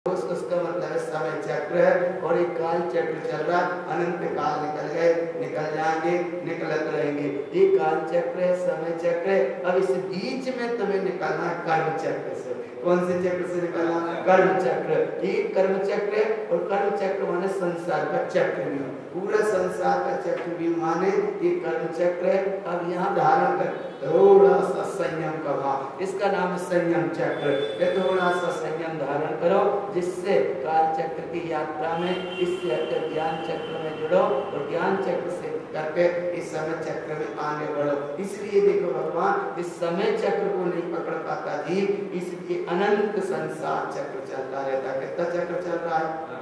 उसका मतलब है समय चक्र है। और एक काल चक्र चल रहा, अनंत काल निकल गए, निकल जाएंगे, निकलत रहेंगे। ये काल चक्र है, समय चक्र है। अब इस बीच में तुम्हें निकलना है कर्म चक्र से। कौन से चक्र से निकलना? कर्म चक्र। ये कर्म चक्र है। और कर्म चक्र माने संसार का चक्र भी, पूरा संसार का चक्र भी माने ये कर्म चक्र है। अब यहाँ धारण कर थोड़ा सा संयम का भाव, इसका नाम है संयम चक्र। ये थोड़ा सा संयम धारण करो, जिससे काल चक्र की यात्रा में इससे हटकर ज्ञान चक्र में जुड़ो और ज्ञान चक्र से करके इस समय चक्र में आगे बढ़ो। इसलिए देखो भगवान इस समय चक्र को नहीं पकड़ पाता जीव, इसलिए अनंत संसार चक्र चलता रहता है। कितना चक्र चल रहा है?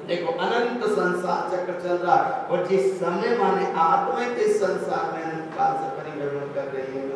देखो अनंत संसार चक्र चल रहा है। और जिस समय माने आत्मा के संसार में अनंत काल से परिभ्रमण कर रही है।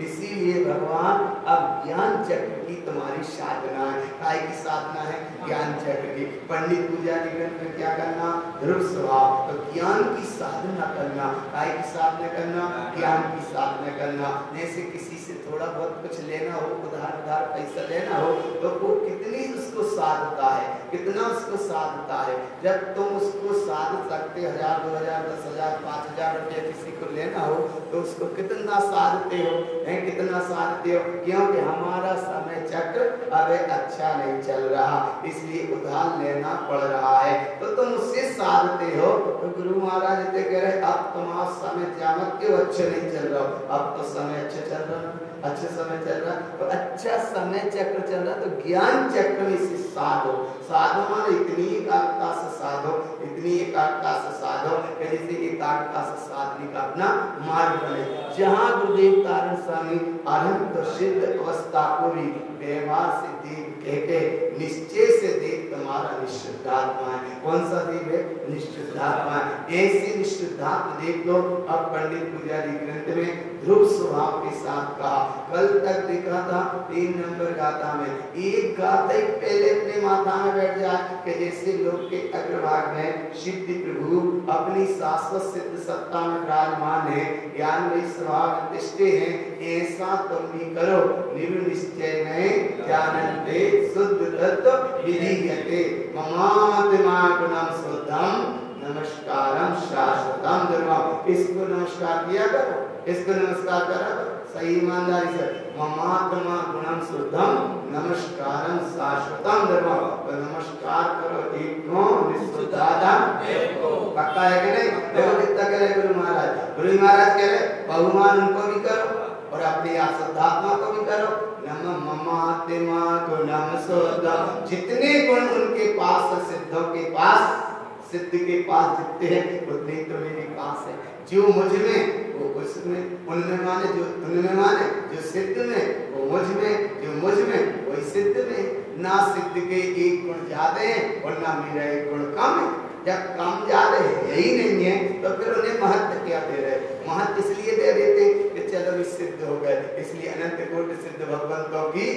इसीलिए भगवान अब ज्ञान चक्र की तुम्हारी साधना है। काय की साधना है? ज्ञान चक्र की। पंडित पूजा निगम में क्या करना? ध्रुव स्वभाव। तो ज्ञान की साधना करना। काय की साधना करना? ज्ञान की साधना करना। जैसे किसी से थोड़ा बहुत कुछ लेना हो, उधार उधार पैसा लेना हो, तो वो कितनी उसको साधता है, कितना उसको साधता है। जब तुम उसको साध सकते 1000, 2000, 10,000, 5,000 रुपया किसी को लेना हो, तो उसको कितना साधते हो, कितना साधते हो? क्योंकि हमारा समय चक्र अब अच्छा नहीं चल रहा, इसलिए उधार लेना पड़ रहा है। तो तुम उससे साधते हो। तो गुरु महाराज जी कह रहे अब तुम्हारा समय जामत क्यों अच्छे नहीं चल रहा? अब तो समय अच्छा चल रहा, अच्छा समय चल रहा। तो अच्छा समय चक्र चल रहा, तो ज्ञान चक्र में इसे साधो। साधो माने इतनी एकाग्रता से साधो, इतनी एकाग्रता से साधो कि जिससे एकाग्रता से साधने का अपना मार्ग बने। जहाँ गुरुदेव तारण स्वामी अनंत सिद्ध अवस्था को भी व्यवहार से देख के निश्चय से देख तुम्हारा निश्चितात्मा है। कौन सा देव है? निश्चितात्मा है। ऐसे निश्चितात्मा देख लो। अब पंडित पुजारी ग्रंथ में ध्रुव स्वभाव के साथ कहा। कल तक देखा था 3 नंबर गाथा में एक गाथा ही पहले अपने माथा में बैठ जाए कि जैसे लोग के अग्रभाग में सिद्धि प्रभु अपनी शाश्वत सिद्ध सत्ता में विराजमान है, ज्ञानमयी स्वभाव निष्ठे हैं, ऐसा तुम भी करो। निर्निश्चय में जानते शुद्ध तत्व विधीयते ममात्मा गुणम शुद्धम नमस्कारम शाश्वतम धर्मम। इसको नमस्कार किया करो, इसको नमस्कार करो सही ईमानदारी से। ममात्मा गुणम शुद्धम नमस्कारम शाश्वतम धर्मम। तो नमस्कार करो एक को निष्ठुदादम एक को। पक्का है कि नहीं? देखो कितना कह रहे गुरु महाराज। गुरु महाराज कह रहे बहुमान उनको भी करो और अपनी शुद्धात्मा को भी करो। नमः ममात्मा गुणम शुद्धम। जितने गुण उनके पास, सिद्धों के पास, सिद्ध के पास जितने हैं उतने तो मेरे पास है। जो मुझ में वो उसमें, उनमें माने जो उनमें माने, जो सिद्ध में वो मुझ में, जो मुझ में वही सिद्ध में। ना सिद्ध के एक गुण ज्यादा है और ना मेरा एक गुण कम है। जब कम ज्यादा है यही नहीं है तो फिर उन्हें महत्व क्या दे रहे? महत्व इसलिए दे देते कि चलो इस सिद्ध हो गए, इसलिए अनंत कोटि सिद्ध भगवंतों की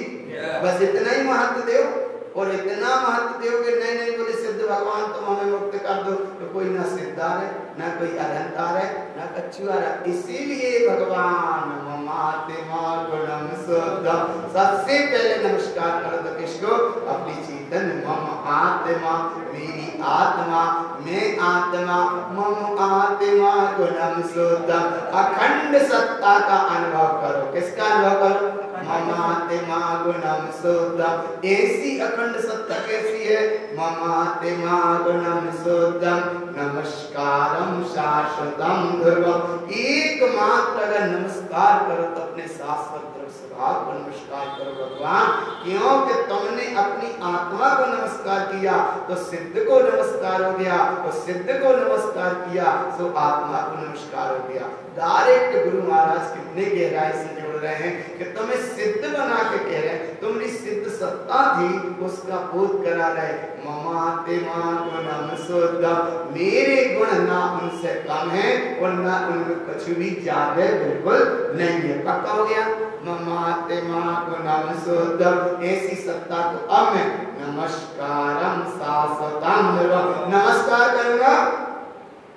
बस इतना ही महत्व दो। और इतना महत्व दोगे नहीं नहीं बोले सिद्ध भगवान तुम हमें मुक्त कर दो, तो कोई ना सिद्धार है, ना कोई अरहंतार है, ना कछुआर है। इसीलिए भगवान ममात्मा गुणम शुद्धम। सबसे पहले नमस्कार कर दो किसको? अपनी चेतन मम आत्मा, मेरी आत्मा, मैं आत्मा, मम आत्मा गुणम शुद्धम। अखंड सत्ता का अनुभव करो। किसका अनुभव करो? ममात्मा गुणम शुद्धम। ऐसी अखंड सत्ता कैसी है? ममात्मा गुणम शुद्धम नमस्कारम शाश्वतम ध्रुवम। एकमात्र अगर नमस्कार करो तो अपने शाश्वत स्वभाव को नमस्कार करो भगवान। क्योंकि तुमने अपनी आत्मा को नमस्कार किया तो सिद्ध को नमस्कार हो गया, और सिद्ध को नमस्कार किया तो आत्मा को नमस्कार हो गया। डायरेक्ट गुरु महाराज कितने गहराई से जोड़ रहे हैं कि तुम्हें सिद्ध बना के कह रहे हैं। तुमने सिद्ध सत्ता थी उसका बोध करा रहे। ममात्मा गुणम शुद्धम। मेरे गुण ना उनसे कम है और ना उनमें कुछ भी ज्यादा बिल्कुल नहीं है। पक्का हो गया? ममात्मा गुणम शुद्धम। ऐसी सत्ता को अब मैं नमस्कारम शाश्वतम ध्रुवम। नमस्कार करूंगा,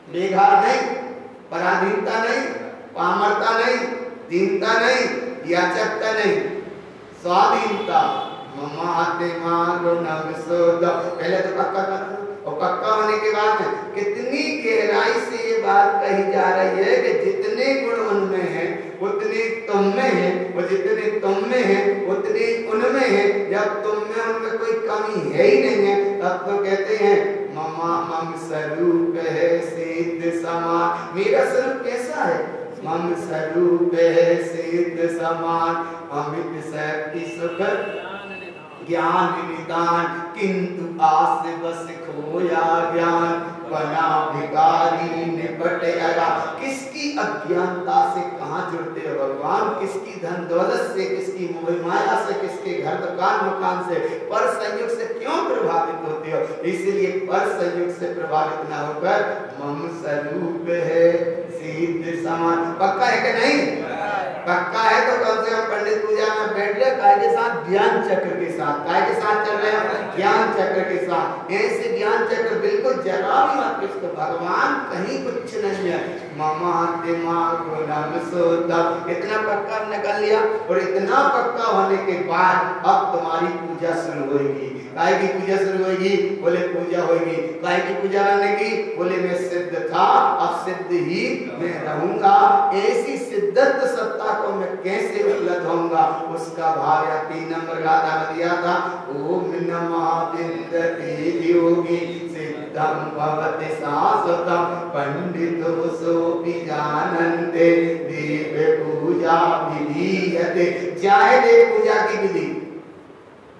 बेघार नहीं, पराधीनता नहीं, पामरता नहीं, दीनता नहीं, याचकता नहीं, स्वाधीनता, ममाते मारो नम सोदा। पहले तो पक्का कर, और पक्का होने के बाद में कितनी गहराई से ये बात कही जा रही है कि जितने गुण उनमें हैं उतने तुम में हैं, और जितने तुम में हैं उतने उनमें हैं। जब तुम में उनमें कोई कमी है ही नहीं है, तब तो कहते हैं ममा मम स्वरूप है सिद्ध समान। मेरा स्वरूप कैसा है? मम स्वरूप है सिद्ध समान। अमित शक्ति सुख ज्ञान निदान, किंतु आस बस खोया ज्ञान। बना भिखारी निपट आया। किसकी अज्ञानता से कहाँ जुड़ते हो भगवान? किसकी धन दौलत से, किसकी मोह माया से, किसके घर दुकान मकान से, पर संयोग से क्यों प्रभावित होते हो? इसलिए पर संयोग से प्रभावित ना होकर मम स्वरूप है सिद्ध समान। पक्का है कि नहीं? पक्का है तो कम से कम पंडित पूजा में बैठ रहे काय के साथ? ज्ञान चक्र के साथ। काय के साथ चल रहे हैं? ज्ञान चक्र के साथ। ऐसे ज्ञान चक्र बिल्कुल जरा भी मत किसको, भगवान कहीं कुछ नहीं है। मामा दिमाग नाम सोता। इतना पक्का निकल लिया, और इतना पक्का होने के बाद अब तुम्हारी पूजा शुरू होगी। काय की पूजा शुरू होगी? बोले पूजा होगी। काय की पूजा करने की? बोले मैं सिद्ध था, अब सिद्ध ही मैं रहूंगा। ऐसी सिद्धत्व सत्ता को मैं कैसे उपलब्ध होऊंगा? उसका भाव या 3 नंबर गाथा में दिया था। ओम नमः विन्दते योगी सिद्धं भवति शाश्वतं पंडितो सोऽपि जानन्ते देव पूजा विधीयते। चाहे देव पूजा की विधि,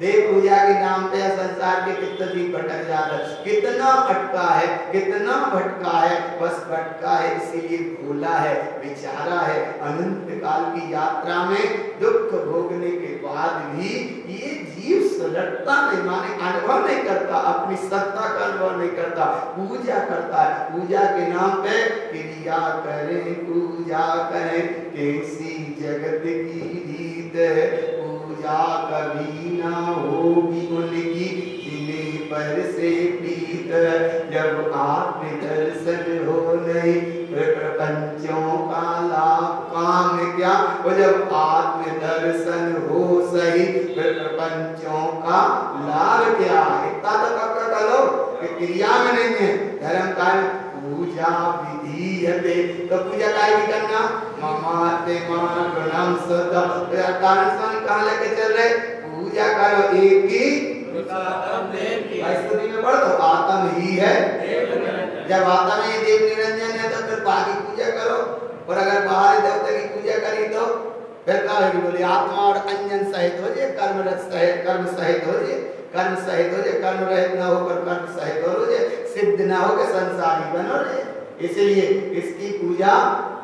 देव पूजा के नाम पे संसार के कितना भी भटक जाता है, कितना भटका है, कितना भटका है। बस भटका है इसीलिए भूला है, बेचारा है। अनंत काल की यात्रा में दुख भोगने के बाद भी ये जीव सुलटता नहीं, माने अनुभव नहीं करता, अपनी सत्ता का अनुभव नहीं करता, पूजा करता है। पूजा के नाम पे क्रिया करें पूजा करें, कैसी जगत की रीत है। पूजा कभी ना होगी उनकी जिन्हें पर से प्रीत। जब आत्म दर्शन हो नहीं प्रपंचों का लाभ काम क्या? और जब आत्म दर्शन हो सही प्रपंचों का लाभ क्या? इतना तो पक्का करो कि क्रिया में नहीं है धर्म का। पूजा विधि है तो पूजा काय की करना? ममाते मान प्रणाम सदा। कारण स्वामी कहाँ लेके चल रहे? पूजा करो एक की स्तुति में पढ़ दो, आत्म ही है। जब आत्मा ही देव निरंजन है तो फिर बाकी पूजा करो। और अगर बाहर देवता की पूजा करी तो फिर क्या होगी? बोले आत्मा और अंजन सहित हो जाए, कर्म रस सहित, कर्म सहित हो जाए, कर्म सहित हो जाए, कर्म रहित ना होकर कर्म सहित हो जाए, सिद्ध ना होकर संसारी बनो रहे। इसलिए इसकी पूजा,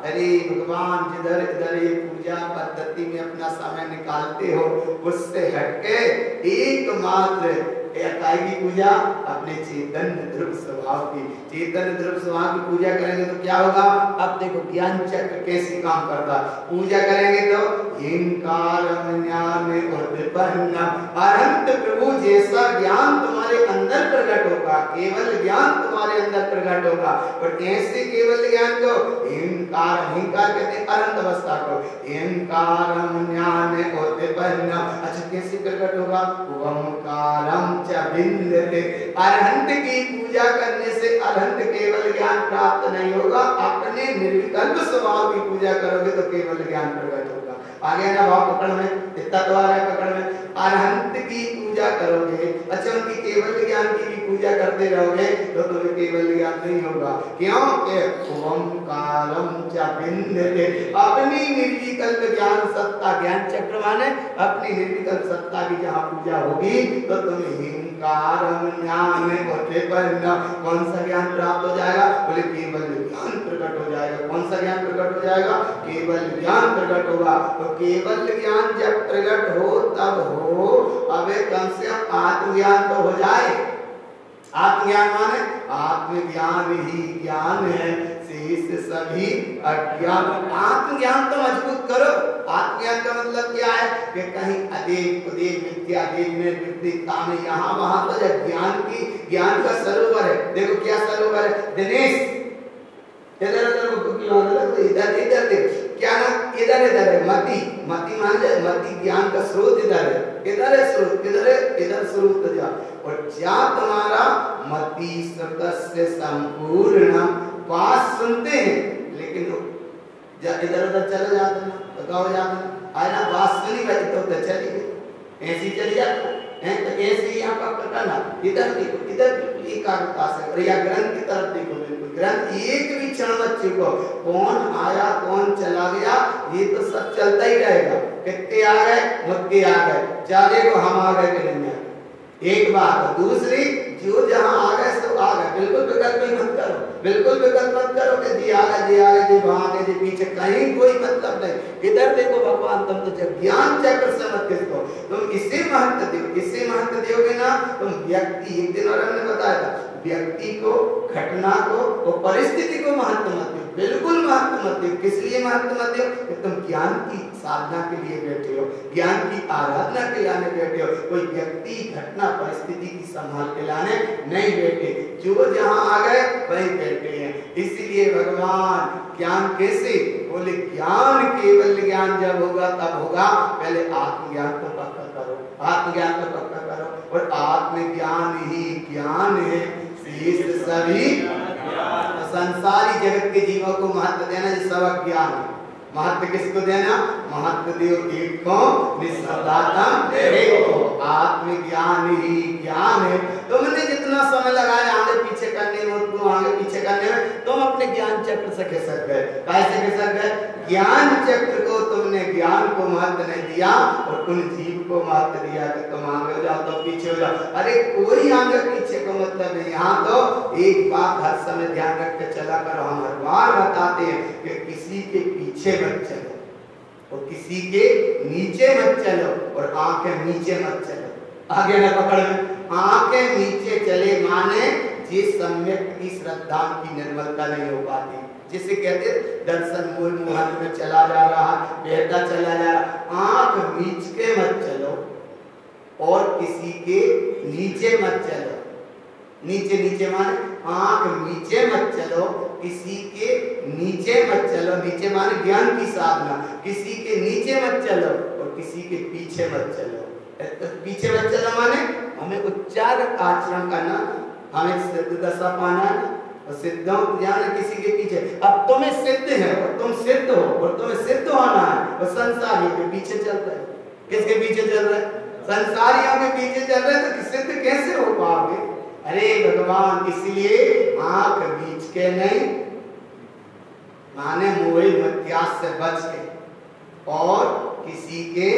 अरे भगवान जिधर इधर ये पूजा पद्धति में अपना समय निकालते हो उससे हटके एकमात्र काय की पूजा अपने चैतन्य ध्रुव स्वभाव की, चैतन्य ध्रुव स्वभाव की पूजा करेंगे तो क्या होगा? अब देखो ज्ञान चक्र कैसे काम करता। पूजा करेंगे तो हिंकारम ज्ञान उत्पन्न, अनंत प्रभु जैसा ज्ञान तुम्हारे अंदर प्रकट होगा, केवल ज्ञान तुम्हारे अंदर प्रकट होगा। और ऐसे केवल ज्ञान को हिंकार, हिंकार कहते हैं अनंत अवस्था को, हिंकारम ज्ञान उत्पन्न। अच्छा कैसे प्रकट होगा? ओंकारम च विन्दते। अरहंत की पूजा करने से अरहंत केवल ज्ञान प्राप्त नहीं होगा, अपने निर्विकल्प स्वभाव की पूजा करोगे तो केवल ज्ञान प्रकट होगा। आगे ना भाव पकड़ में, इतना तो आ रहा है पकड़ में। अरहंत की पूजा करोगे, अच्छा उनकी केवल ज्ञान की भी पूजा करते रहोगे तो तुम्हें केवल ज्ञान नहीं होगा। क्यों? ओंकारम च विन्दते। अपनी निर्विकल्प ज्ञान सत्ता, ज्ञान चक्र माने अपनी निर्विकल्प सत्ता की जहाँ पूजा होगी तो तुम्हें हिंकारम ज्ञान उत्पन्न। कौन सा ज्ञान प्राप्त हो जाएगा? बोले केवल ज्ञान प्रकट हो जाएगा। कौन सा ज्ञान प्रकट हो जाएगा? केवल ज्ञान प्रकट होगा। तो केवल ज्ञान जब प्रकट हो तब हो, अबे कम से कम आत्मज्ञान तो हो जाए। आत्मज्ञान माने आत्मज्ञान ही ज्ञान है, शेष सभी अज्ञान। आत्मज्ञान तो मजबूत करो। आत्मज्ञान का मतलब क्या है? कि कहीं अदेव उदेव मिथ्या देव में विपरीतता में यहाँ वहां तो ज्ञान की, ज्ञान का सरोवर है। देखो क्या सरोवर है दिनेश, इधर इधर इधर इधर क्या ना इधर इधर है मति, मति मान ले, मति ज्ञान का स्रोत इधर है, इधर है स्रोत, इधर है, इधर स्रोत जा, और जा तुम्हारा मति सतस्य संपूर्ण बात सुनते हैं लेकिन इधर उधर चले जाते ना, तो हो जाते ना, आए ना बात सुनी भाई तो उधर चली गई, ऐसी चली जाती है, तो ऐसे ही यहाँ पर करना, इधर देखो, इधर एकाग्रता से, और या ग्रंथ की तरफ देखो, बिल्कुल ग्रंथ एक भी क्षण मत चुको, कौन आया कौन चला गया ये तो सब चलता ही रहेगा, कितने आ गए मुक्के आ गए, चाहे को हम आ गए कि नहीं आए, एक बात। दूसरी, जो जहां आ गए सो आ गए, बिल्कुल विकल्प ही मत करो, बिल्कुल विकल्प मत करो कि जी आ गए जी वहां गए जी पीछे, कहीं कोई मतलब नहीं। इधर देखो भगवान, तुम तो ज्ञान चक्र से मत किसको, तुम इसे महत्व दो, इसे महत्व दोगे ना तुम व्यक्ति, एक दिन और हमने बताया था, व्यक्ति को, घटना को और परिस्थिति को महत्व मत दो, बिल्कुल महत्व मत दो। किस लिए महत्व मत दो कि तुम ज्ञान की साधना के लिए बैठे हो, ज्ञान की आराधना के लाने बैठे हो, कोई व्यक्ति घटना परिस्थिति की संभाल के लाने नहीं बैठे, जो जहां आ गए वहीं बैठे हैं। इसलिए भगवान ज्ञान कैसे बोले, ज्ञान केवल ज्ञान जब होगा तब होगा, पहले आत्मज्ञान को पक्का करो, आत्मज्ञान को पक्का करो, और आत्मज्ञान ही ज्ञान है, शेष सभी संसारी जगत के जीवों को महत्व देना ये सब ज्ञान है। महत्व किसको देना, महत्व देव एक को निस्पदातम एक को, आत्मज्ञान ही ज्ञान है। तुमने जितना समय लगाया आगे पीछे करने में, तुम आगे पीछे करने में, तुम अपने ज्ञान चक्र से खिसक गए। कैसे खिसक गए, ज्ञान चक्र को तुमने, ज्ञान को महत्व नहीं दिया और उन जीव को महत्व दिया कि तुम आगे हो जाओ तो पीछे हो जाओ। अरे कोई आगे पीछे को मतलब नहीं, यहाँ तो एक बात हर समय ध्यान रख के चला करो, हम हर बार बताते हैं कि किसी के पीछे मत चलो और किसी के नीचे मत चलो और आंखें नीचे मत चलो, आगे न पकड़ में, आंखें नीचे चले माने जिस सम्यक की श्रद्धा की निर्मलता नहीं हो पाती, जिसे कहते दर्शन मूल मुहन में चला जा रहा, बहता चला जा रहा, आंख नीच के मत चलो और किसी के नीचे मत चलो, नीचे नीचे माने आंख नीचे मत चलो, किसी के नीचे मत चलो, नीचे माने ज्ञान की साधना, किसी के नीचे मत चलो और किसी के पीछे मत चलो। पीछे मत चलो माने हमें उच्चार आचरण करना, हमें सिद्ध दशा पाना और सिद्धों ज्ञान किसी के पीछे। अब तुम्हें सिद्ध है और तुम सिद्ध हो और तुम्हें सिद्ध होना है और संसारियों के पीछे चल रहे हो। किसके पीछे चल रहे हैं, संसारियों के पीछे चल रहे हैं, तो सिद्ध कैसे हो पाओगे। अरे भगवान, इसलिए आंख बीच के नहीं माने मोही मत्यास से बच के और किसी के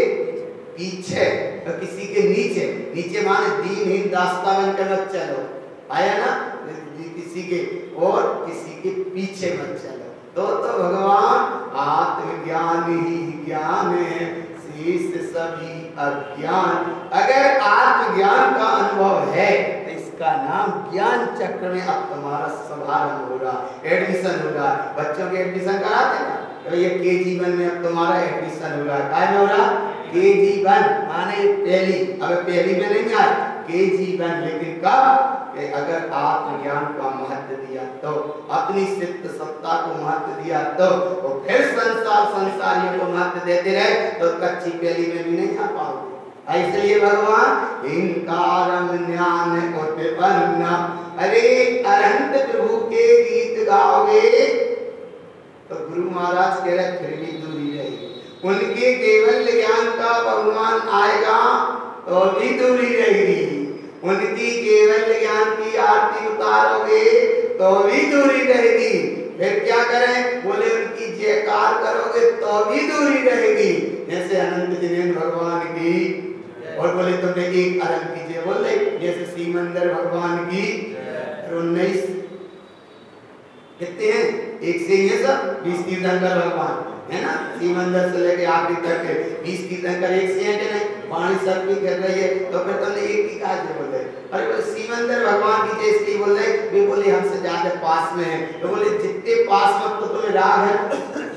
पीछे और किसी के नीचे, नीचे माने दीनहीन दास्ता बन के मत चलो, आया ना, किसी के और किसी के पीछे मत चलो। तो भगवान आत्मज्ञान ही ज्ञान है, शेष सभी अज्ञान। अगर आत्मज्ञान का अनुभव है तो इसका नाम ज्ञान चक्र में अब तुम्हारा शुभारंभ हो रहा, एडमिशन हो रहा। बच्चों के एडमिशन कराते ना, तो ये KG1 में अब तुम्हारा एडमिशन हो रहा है। क्या हो रहा, KG1 माने पहली, अब पहली में नहीं आया KG1, लेकिन कब, अगर आत्मज्ञान का महत्व दिया तो, अपनी सिद्ध सत्ता को महत्व दिया तो, और फिर संसारियों को महत्व देते रहे तो कच्ची पहली में भी नहीं आ पाओगे। इसलिए भगवान इंकारम ज्ञान उत्पन्न, अरे अनंत प्रभु के गीत गाओगे तो गुरु महाराज कह रहे फिर भी दूरी रहेगी, उनके केवल ज्ञान का बहुमान आएगा तो भी दूरी रहेगी, उनकी केवल ज्ञान की आरती उतारोगे तो भी दूरी रहेगी। फिर क्या करें, बोले उनकी जयकार करोगे तो भी दूरी रहेगी। जैसे अनंत जिनेन्द्र भगवान की, और बोले तुमने एक अरब की जय बोले, जैसे सीमंदर भगवान की 19 कितने हैं, एक से ये सब 20 तीर्थंकर भगवान है ना, सीमंदर से लेके आखिरी तक के 20 तीर्थंकर एक से हैं कि नहीं, पानी सब भी कर रही है, तो फिर तुमने एक की कहा जय बोले। अरे बोले सीमंदर भगवान की जय इसलिए बोल रहे, वे बोले हमसे ज्यादा पास में है, तो बोले जितने पास मत तो तुम्हें राग है,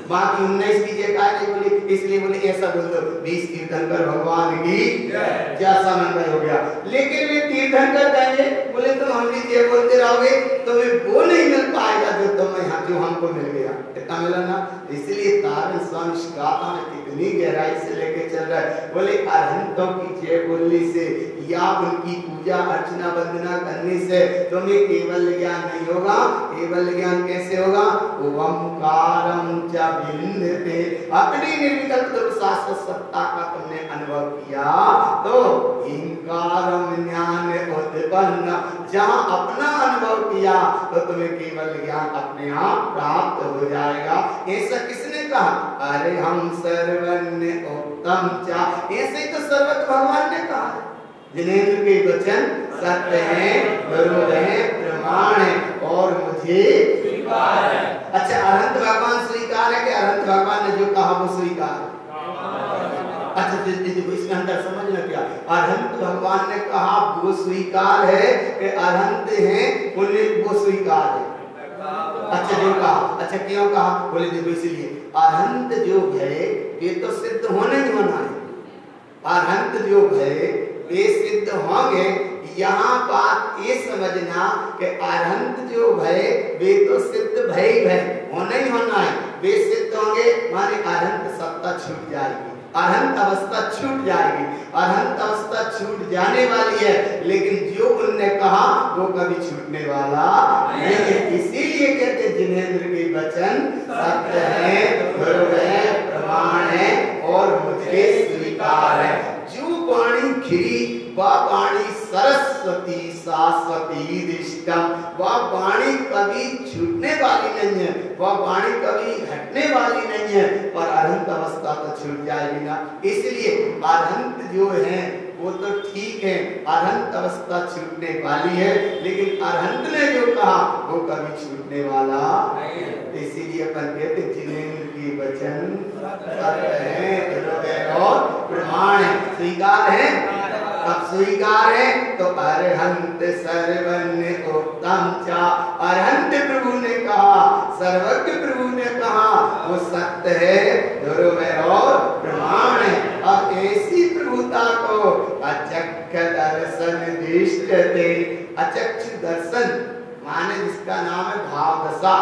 बाकी 19 की जय का नहीं बोली, इसलिए बोले ऐसा बोल दो 20 तीर्थंकर भगवान की जैसा मंदिर हो गया। लेकिन वे तीर्थंकर कहेंगे, बोले तुम हमकी जय बोलते रहोगे तो वे वो नहीं मिल पाएगा जो तुम्हें, जो हमको मिल गया। कितना मिला ना। इसलिए तारण स्वामी इस गाथा में कितनी गहराई से लेके चल रहा है। बोले अरहंतों की जय बोलने से या उनकी पूजा अर्चना वंदना करने से तुम्हें केवल ज्ञान नहीं होगा। केवल ज्ञान कैसे होगा? ओंकारम च विंदते, अपनी निर्विकल्प शाश्वत सत्ता का तुमने अनुभव किया तो इंकारम ज्ञान उत्पन्न, जहां अपना अनुभव किया तो तुम्हें केवल ज्ञान अपने आप प्राप्त हो जाएगा। ऐसा किसने कहा? अरे हम सर्वज्ञ उत्तम चा, ऐसे तो सर्वज्ञ भगवान ने कहा है। जिनेंद्र के वचन सत्य है, ध्रुव है, प्रमाण है और मुझे स्वीकार है। अच्छा, अरहंत भगवान स्वीकार है कि अरहंत भगवान ने जो कहा वो स्वीकार है? अच्छा, इसमें अंदर समझना क्या, अरहंत भगवान ने कहा वो स्वीकार है कि अरहंत हैं उन्हें वो स्वीकार है? अच्छा, जो कहा। अच्छा, क्यों कहा? बोले देखो इसलिए अरहंत जो है ये तो सिद्ध होने ही होना है। अरहंत जो है वे सिद्ध होंगे। यहाँ बात ये समझना कि अरहंत जो है वे तो सिद्ध भय होना ही होना है। वे सिद्ध होंगे माने अरहंत सत्ता छूट जाएगी, अरहंत अवस्था छूट जाएगी। अरहंत अवस्था छूट जाने वाली है, लेकिन जो उनने कहा वो कभी छूटने वाला नहीं है। इसीलिए कहते जिनेंद्र के वचन सत्य है, ध्रुव है, प्रमाण है और मुझे स्वीकार है। जो वाणी खिरी वह वाणी सरस्वती शाश्वती दृष्टम, वह वाणी कभी छूटने वाली नहीं है, वह वाणी कभी घटने वाली नहीं है। और अरहंत अवस्था तो छूट जाएगी ना। इसलिए अरहंत जो है वो तो ठीक है, अरहंत अवस्था छूटने वाली है, लेकिन अरहंत ने जो कहा वो कभी छूटने वाला नहीं है। इसीलिए अपन कहते जिनेंद्र की वचन सत्य है और प्रमाण है, स्वीकार है। अब स्वीकार है तो अरहंत सर्वज्ञ उत्तम चा, अरहंत प्रभु ने कहा, सर्वज्ञ प्रभु ने कहा वो सत्य है, ध्रुव है और प्रमाण है। अब ऐसी प्रभुता को अचक्ष दर्शन दृष्टते, अचक्षु दर्शन माने जिसका नाम है भाव दशा,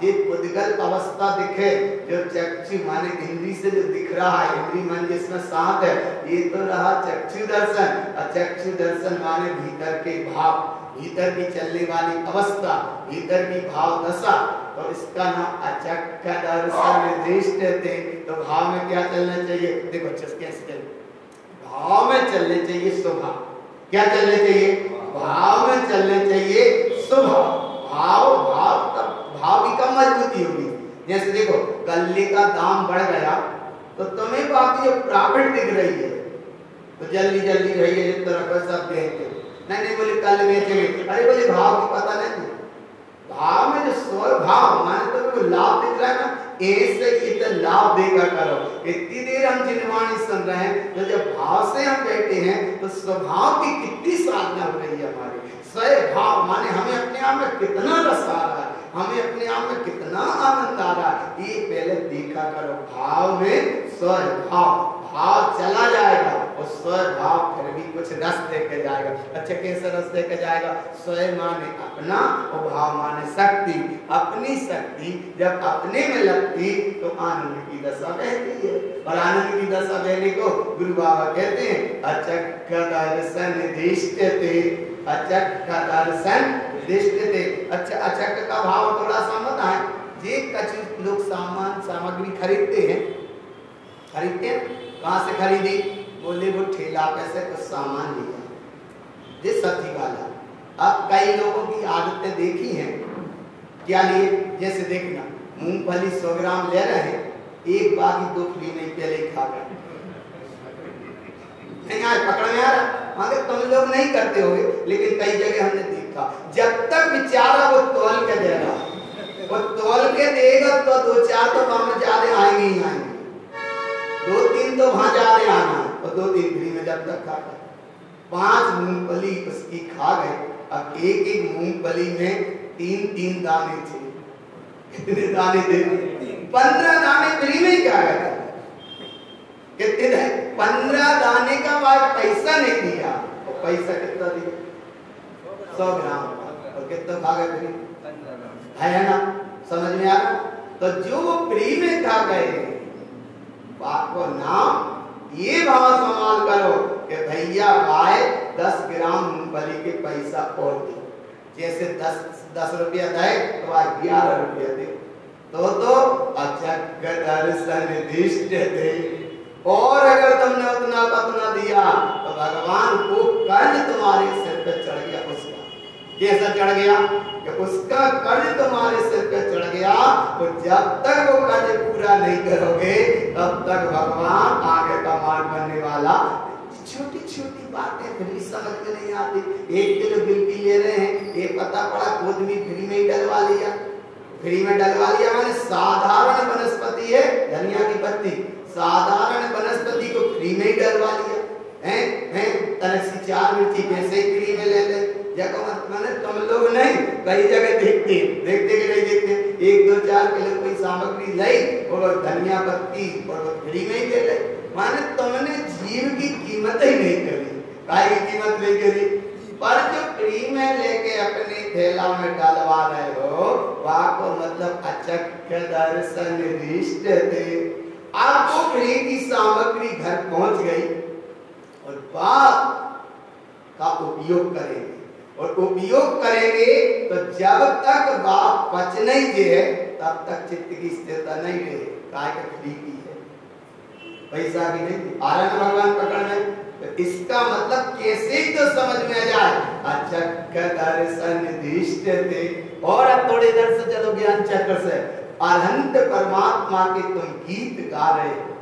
ये पुद्गल अवस्था दिखे, जो चक्षु माने इंद्री से जो दिख रहा है, इंद्री मन जिसमें साथ है, ये तो रहा चक्षु दर्शन। अचक्षु दर्शन माने भीतर के भाव, भीतर की चलने वाली अवस्था, भीतर की भाव दशा, तो इसका नाम अचक्ष दर्शन दृष्टते। तो भाव में क्या चलना चाहिए? देखो कैसे भाव में चलने चाहिए स्वभाव। क्या चलने चाहिए? भाव में चलने चाहिए स्वभाव। भाव भाव तब भाव की कम मजबूती होगी। जैसे देखो गल्ले का दाम बढ़ गया तो तुम्हें बाकी जो प्रॉफिट दिख रही है तो जल्दी जल्दी रही है, जिस तरह का सब कहते नहीं बोले कल बेचेंगे, अरे बोले भाव की पता नहीं। भाव में जो स्वभाव माने तो वो लाभ दिख रहा है ना, ऐसे ही तो लाभ देगा करो। इतनी देर हम जिनवाणी सुन रहे हैं, तो जब भाव से हम बैठे हैं तो स्वभाव की कितनी साधना हो रही है हमारी। स्वभाव माने हमें अपने आप में कितना रस आ रहा है, हमें अपने आप में कितना आनंद आ रहा है, ये पहले देखा करो। भाव में स्वभाव, भाव चला जाएगा और स्वभाव फिर भी कुछ रस देके जाएगा। अच्छा, कैसे रस देके जाएगा? स्वयं माने अपना और भाव माने शक्ति। अपनी शक्ति जब अपने में लगती तो आनंद की दशा बहती है, और आनंद की दशा बहने को गुरु बाबा कहते हैं अचक्ष दर्शन दृष्टते, अचक्ष दर्शन दृष्टते। अच्छा, अचक्ष का भाव थोड़ा सा मत है, जे कुछ लोग सामान सामग्री खरीदते हैं, कहाँ से खरीदी? बोले वो ठेला पे से कुछ सामान लिया, जिस सब्जी वाला। अब कई लोगों की आदतें देखी हैं, क्या लिए? जैसे देखना मूंगफली 100 ग्राम ले रहे हैं, एक बाकी 2 फ्री नहीं, पहले ही खा गए। नहीं आज पकड़ में आ रहा, मगर तुम लोग नहीं करते होगे, लेकिन कई जगह हमने देखा जब तक बेचारा वो तोल के देगा, वो तोल के देगा तो 2-4 तो वहां में ज्यादा आएंगे ही आएंगे, 2-3 तो वहां ज्यादा आना, और 2-3 फ्री में जब तक खा गए। 5 मूंगफली उसकी खा गए। अब एक मूंगफली में 3-3 दाने थे। कितने दाने थे? 15 दाने फ्री में ही खा गए। कितने थे? 15 दाने का भाई पैसा नहीं दिया, और पैसा कितना दिया? 100 ग्राम। और कितना खा गए फ्री? है ना? समझ में आ रहा? तो जो फ्री में खा गए बाको नाम ये भाव संभाल करो कि भैया भाई 10 ग्राम मूंगफली के पैसा और दे, जैसे 10 रुपया दे तो आज 11 रुपया दे, तो अचक्क दर्शन दिष्ट दे। और अगर तुमने उतना का उतना दिया तो भगवान को कर्ज तुम्हारे सिर पे चढ़ गया। उसका कैसा चढ़ गया कि उसका कर्ज तुम्हारे सिर पे चढ़ गया, तो जब तक वो कर्ज पूरा नहीं करोगे तब तक भगवान आगे का मार्ग बनने वाला। छोटी छोटी बातें फ्री समझ में नहीं आती। 1 किलो गिलकी ले रहे हैं, ये पता पड़ा कोदमी फ्री में ही डलवा लिया। फ्री में डलवा लिया माने साधारण वनस्पति है धनिया की पत्ती, साधारण वनस्पति को फ्री में ही डलवा लिया हैं तनक सी 4 मिर्ची कैसे ही फ्री में ले ले। जगह माने तुम लोग नहीं कई जगह देखते कि नहीं देखते, 1 2 4 किलो कोई सामग्री लाई और धनिया पत्ती और फ्री में ही दे ले। माने तुमने जीव की कीमत ही नहीं करी, काय की कीमत नहीं करी। पर जो फ्री में लेके अपने थैला में डालवा रहे हो वहां को मतलब अचक्क दर्शन दिष्ट थे। आपको फ्री की सामग्री घर पहुंच गई और बात का उपयोग करेंगे, और उपयोग करेंगे तो जब तक बात पच नहीं दे तब तक चित्त की स्थिरता नहीं रहे। काय का फ्री की है, पैसा की नहीं, आनंद भगवान पकड़ में। तो इसका मतलब कैसे ही तो समझ में आ जाए अचक्क दर्शन दिष्ट थे। और अब थोड़ी इधर से चलो ज्ञान चक्र से। अरहंत परमात्मा के तुम गीत गा रहे हो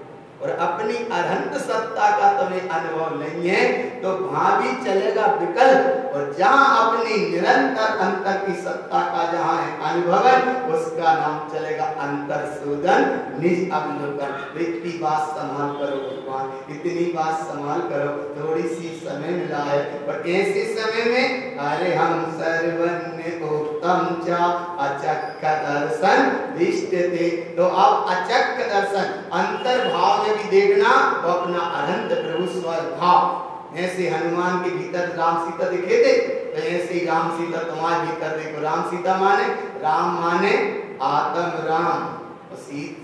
और अपनी अरहंत सत्ता का तुम्हें अनुभव नहीं है तो भावी चलेगा विकल्प, और जहां अपनी निरंतर अंतर की सत्ता का जहां है अनुभव उसका नाम चलेगा अंतर शोधन निज अवलोकन। इतनी बात संभाल करो भगवान, इतनी बात संभाल करो, थोड़ी सी समय मिला है और ऐसे समय में अरे हम सर्वन्य उत्तम चा अचक्क दर्शन दिष्ट थे। तो अब अचक्क दर्शन अंतर भाव भी देखना तो अपना अनंत प्रभु स्वभाव। ऐसे हनुमान के भीतर राम सीता दिखे थे तो ऐसे ही राम सीता तुम्हारे भीतर देखो। राम सीता माने राम माने आत्म राम,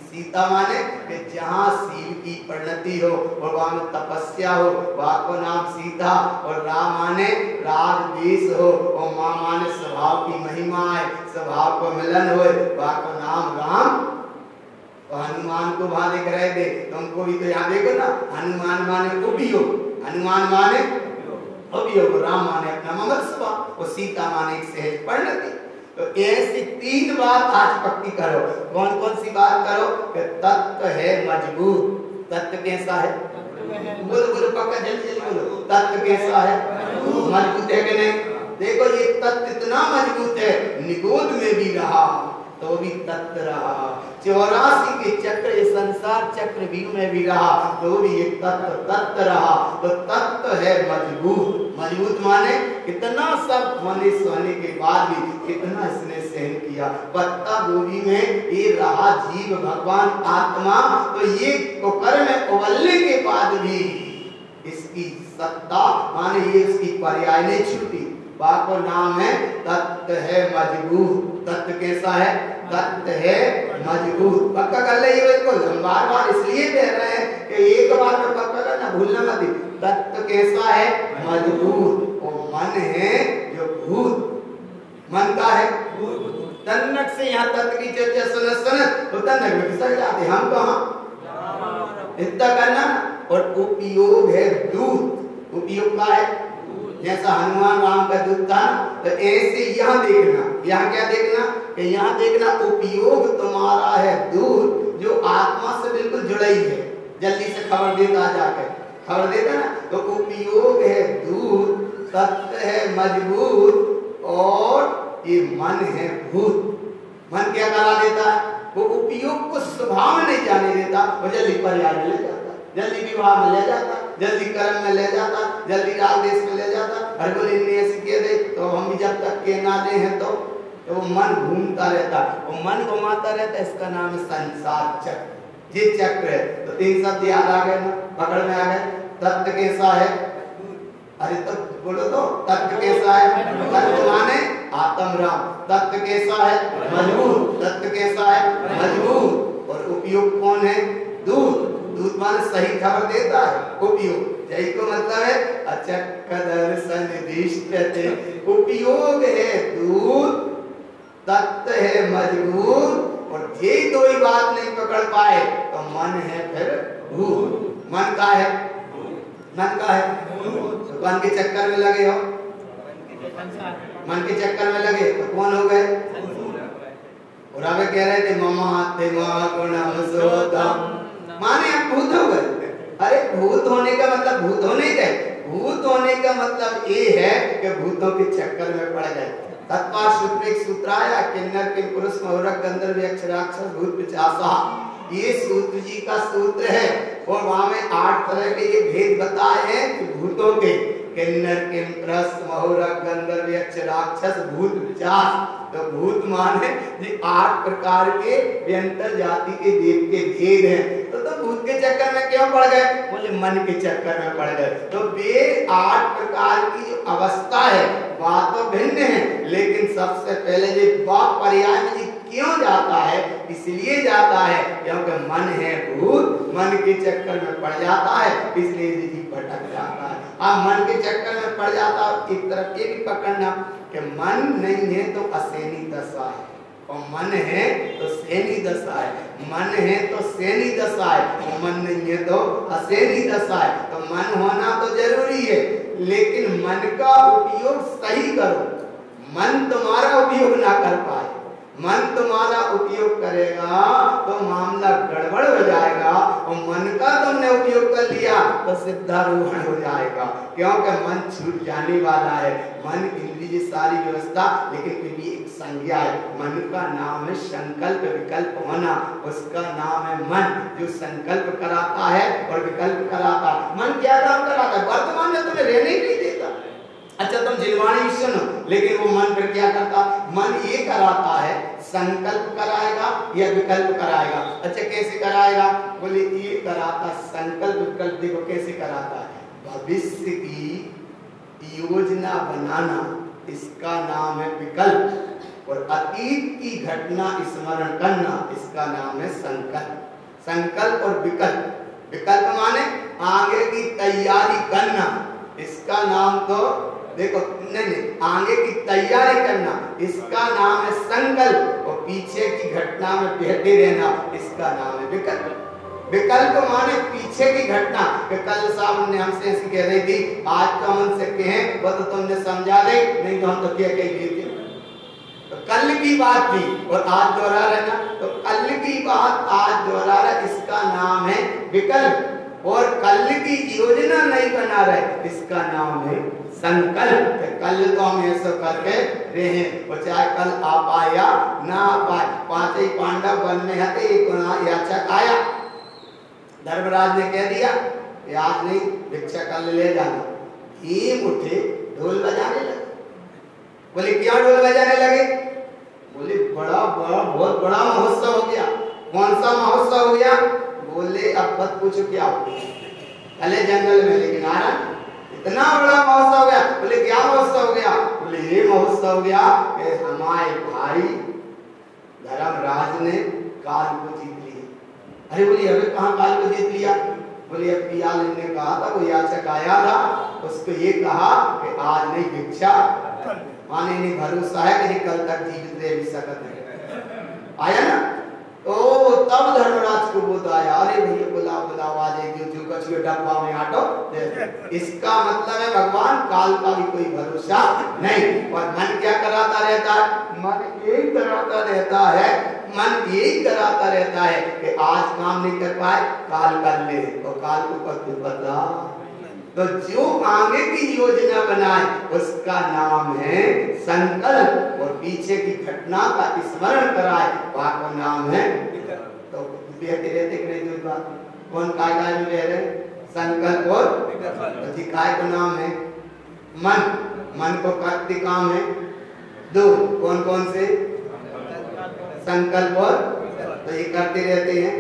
सीता माने कि जहाँ सील की परिणति हो और वहाँ में तपस्या हो वहाँ को नाम सीता, और राम माने राग द्वेष हो और माँ माने स्वभाव की महिमा है, स्वभाव को मिलन हो वहाँ को नाम राम। तो हनुमान को वहां देख रहे थे, तुमको भी तो यहाँ देखो ना, हनुमान माने उपयोग, हनुमान माने उपयोग, राम माने अपना मंगल स्वभाव और सीता माने एक सहज परिणति। तो ऐसी 3 बात आज पक्की करो। कौन कौन सी बात करो कि तत्व है मजबूत। तत्व कैसा है? बोलो बोलो पक्का जल्दी जल्दी बोलो। तत्व कैसा है? मजबूत है कि नहीं? देखो ये तत्व इतना मजबूत है निगोद में भी रहा तो भी तत्व रहा, 84 के चक्र ये संसार चक्र में भी रहा तो भी ये तत्व रहा। तो तत्व है मजबूत। मजबूत माने कितना सब होने सोने के बाद भी कितना इसने सहन किया। पत्ता गोभी में ये रहा जीव भगवान आत्मा, तो ये कुकर में उबलने के बाद भी इसकी सत्ता माने ये उसकी पर्याय नहीं छूटी। बाको नाम है तत्व है मजबूत। तत्व कैसा है? तत्व है मजबूत। पक्का कर ले, बिल्कुल हम बार-बार इसलिए कह रहे हैं कि एक बार में पक्का करना भूलना मत। तत्व कैसा है? मजबूत। वो मन है जो भूत, मन का है तन्नक से यहाँ तत्व की चर्चा सुन तो तन्नक में फिसल जाते हम कहाँ इतना करना। और उपयोग है दूध। उपयोग का है जैसा हनुमान राम का दूध था तो ऐसे यहाँ देखना, यहाँ क्या देखना कि यहाँ देखना उपयोग तुम्हारा है दूध जो आत्मा से बिल्कुल जुड़ा ही है। जल्दी से खबर देता जाकर खबर देता ना। तो उपयोग है दूध, तत्व है मजबूत और ये मन है भूत। मन क्या करा देता है? वो उपयोग को स्वभाव में नहीं जाने देता, वो जल्दी पर्याय में ले जाता, जल्दी विवाह में ले जाता, जल्दी कर्म में ले जाता, जल्दी राग देश में ले जाता। हर कोई इन्हें ऐसे किए दे तो हम भी जब तक के ना दे हैं तो वो मन घूमता रहता, वो मन घुमाता रहता। इसका नाम है संसार चक्र। ये चक्र है। तो 3 शब्द याद आ गए ना, पकड़ में आ गए। तत्व कैसा है? अरे तो बोलो तो तत्व कैसा है? तत्व माने आत्म राम राम। तत्व कैसा है? मजबूत। तत्व कैसा है? मजबूत। और उपयोग कौन है? दूत। दूत माने सही खबर देता है। उपयोग यही को मतलब है अचक्क दर्शन दिष्टते। उपयोग है दूत, तत्व है मजबूत, और ये दो ही बात नहीं पकड़ पाए तो मन है फिर भूत। मन का है? मन का है? तो मन के चक्कर में लगे हो, मन के चक्कर में लगे तो कौन हो गए? और अब कह रहे थे ममा गुणम सोतम, माने आप भूत हो गए। अरे भूत होने का मतलब भूत होने गए, भूत होने का मतलब ये है कि भूतों के चक्कर में पड़ गए। तत्पार सूत्र में एक सूत्र आया, किन्नर किम पुरुष महुरक गंधर्व यक्ष राक्षस भूत पिशाचा। ये सूत्र जी का सूत्र है और वहां में 8 तरह के ये भेद बताए हैं कि भूतों के, किन्नर किम पुरुष महुरक गंधर्व यक्ष राक्षस भूत पिशाच। तो भूत माने ये 8 प्रकार के व्यंतर जाति के देव के भेद हैं। तो भूत के चक्कर में क्यों पड़ गए? बोले मन के चक्कर में पड़ गए। तो वे 8 प्रकार की जो अवस्था है वह तो भिन्न है, लेकिन सबसे पहले जो बाप पर्याय में क्यों जाता है? इसलिए जाता है क्योंकि मन है भूत, मन के चक्कर में पड़ जाता है, इसलिए जी भटक जाता है। अब मन के चक्कर में पड़ जाता है, एक तरफ ये भी पकड़ना कि मन नहीं है तो असेनी दशा है, और मन है तो सेनी दशा है। मन है तो सेनी दशा है, और मन नहीं है तो असेनी दशा है। तो मन होना तो जरूरी है, लेकिन मन का उपयोग सही करो। मन तुम्हारा उपयोग ना कर पाए, मन तुम्हारा उपयोग करेगा तो मामला गड़बड़ हो जाएगा, और मन का तुमने उपयोग कर लिया तो सिद्धारूढ़ हो जाएगा, क्योंकि मन छूट जाने वाला है। मन इंद्रिय सारी व्यवस्था, लेकिन फिर भी एक संज्ञा है। मन का नाम है संकल्प विकल्प होना, उसका नाम है मन, जो संकल्प कराता है और विकल्प कराता है। मन क्या काम कराता है? वर्तमान में तुम्हें रहने ही नहीं देता। अच्छा तुम जिलवाणी सुनो, लेकिन वो मन फिर क्या करता? मन ये कराता है, संकल्प कराएगा या विकल्प कराएगा। अच्छा कैसे कराएगा? बोले ये कराता संकल्प विकल्प। देखो कैसे कराता है, भविष्य की योजना बनाना इसका नाम है विकल्प, और अतीत की घटना स्मरण करना इसका नाम है संकल्प। संकल्प और विकल्प, विकल्प माने आगे की तैयारी करना, इसका नाम तो देखो नहीं, आगे की तैयारी करना इसका नाम है संकल्प, और पीछे की घटना में बहते रहना इसका नाम है विकल्प। विकल्प माने पीछे की घटना। कल साहब ने हमसे ऐसी कह रही थी, आज का मन से कहें वो तो तुमने समझा दे, नहीं तो हम तो क्या कह लिए थे। तो कल की बात थी और आज दोहरा रहना, तो कल की बात आज दोहरा रहा, इसका नाम है विकल्प। और कल की योजना नहीं बना रहे, इसका नाम है संकल्प। कल तो हम ऐसा करके रहे, और चाहे कल आ पाया ना आ पाए। 5 ही पांडव वन में है, एक याचक आया, धर्मराज ने कह दिया कि आज नहीं, भिक्षा कल ले जाना। ही उठे ढोल बजाने लगे। बोले क्यों ढोल बजाने लगे? बोले बड़ा बड़ा बहुत बड़ा महोत्सव हो गया। कौन सा महोत्सव हो गया? बोले अब मत पूछो क्या हो गया, पहले जंगल में, लेकिन आना इतना बड़ा महोत्सव हो गया। बोले क्या महोत्सव हो गया? बोले ये महोत्सव हो गया कि हमारे भाई धर्मराज ने काल को जीत लिया। अरे बोले अभी कहाँ काल को जीत लिया? बोले अब पियाल ने कहा था, वो याचक आया था, उसको ये कहा कि आज नहीं भिक्षा, माने नहीं भरोसा है कि कल तक जीवित रह भी सकत है। आया ना? तो तब धर्मराज को बोध आया, अरे भैया बुला बुलाओ आ जाएगी, जो कछुए डब्बा में आटो। इसका मतलब है भगवान काल का भी कोई भरोसा नहीं। और मन क्या कराता रहता है? मन यही कराता रहता है, मन यही कराता रहता है कि आज काम नहीं कर पाए काल कर ले, और काल को कर बदला। तो जो आगे की योजना बनाए उसका नाम है संकल्प, और पीछे की घटना का स्मरण कराए वह का नाम है। तो कहते रहते कि नहीं, दो बात कौन काय में रह रहे? संकल्प और तो काय को नाम है मन। मन को करते काम है दो, कौन कौन से? संकल्प और तो ये करते रहते हैं।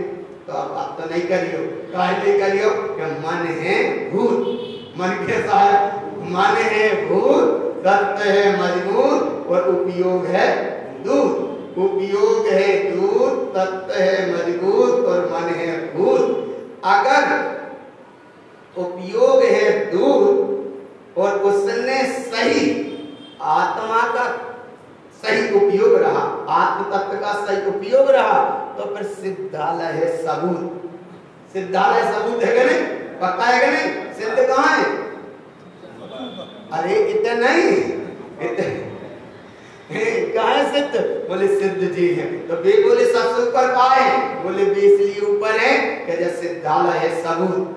तो अब आप तो नहीं करियो, काय नहीं करियो कि मन है भूत। मन कैसा है? मन है भूत, तत्व है मजबूत, और उपयोग है दूध। उपयोग है दूध, तत्व है मजबूत और मन है भूत। अगर उपयोग है दूध और उसने सही आत्मा का सही उपयोग रहा, आत्म तत्व का सही उपयोग रहा, तो फिर सिद्धालय है सबूत। सिद्धालय सबूत है कि नहीं? पक्का है कि नहीं? सिद्ध कहाँ है? अरे इतने नहीं, इतने कहाँ है सिद्ध? बोले सिद्ध जी है। तो वे बोले सबसे ऊपर कहाँ है? बोले वे इसलिए ऊपर है कि जब सिद्धालय है सबूत।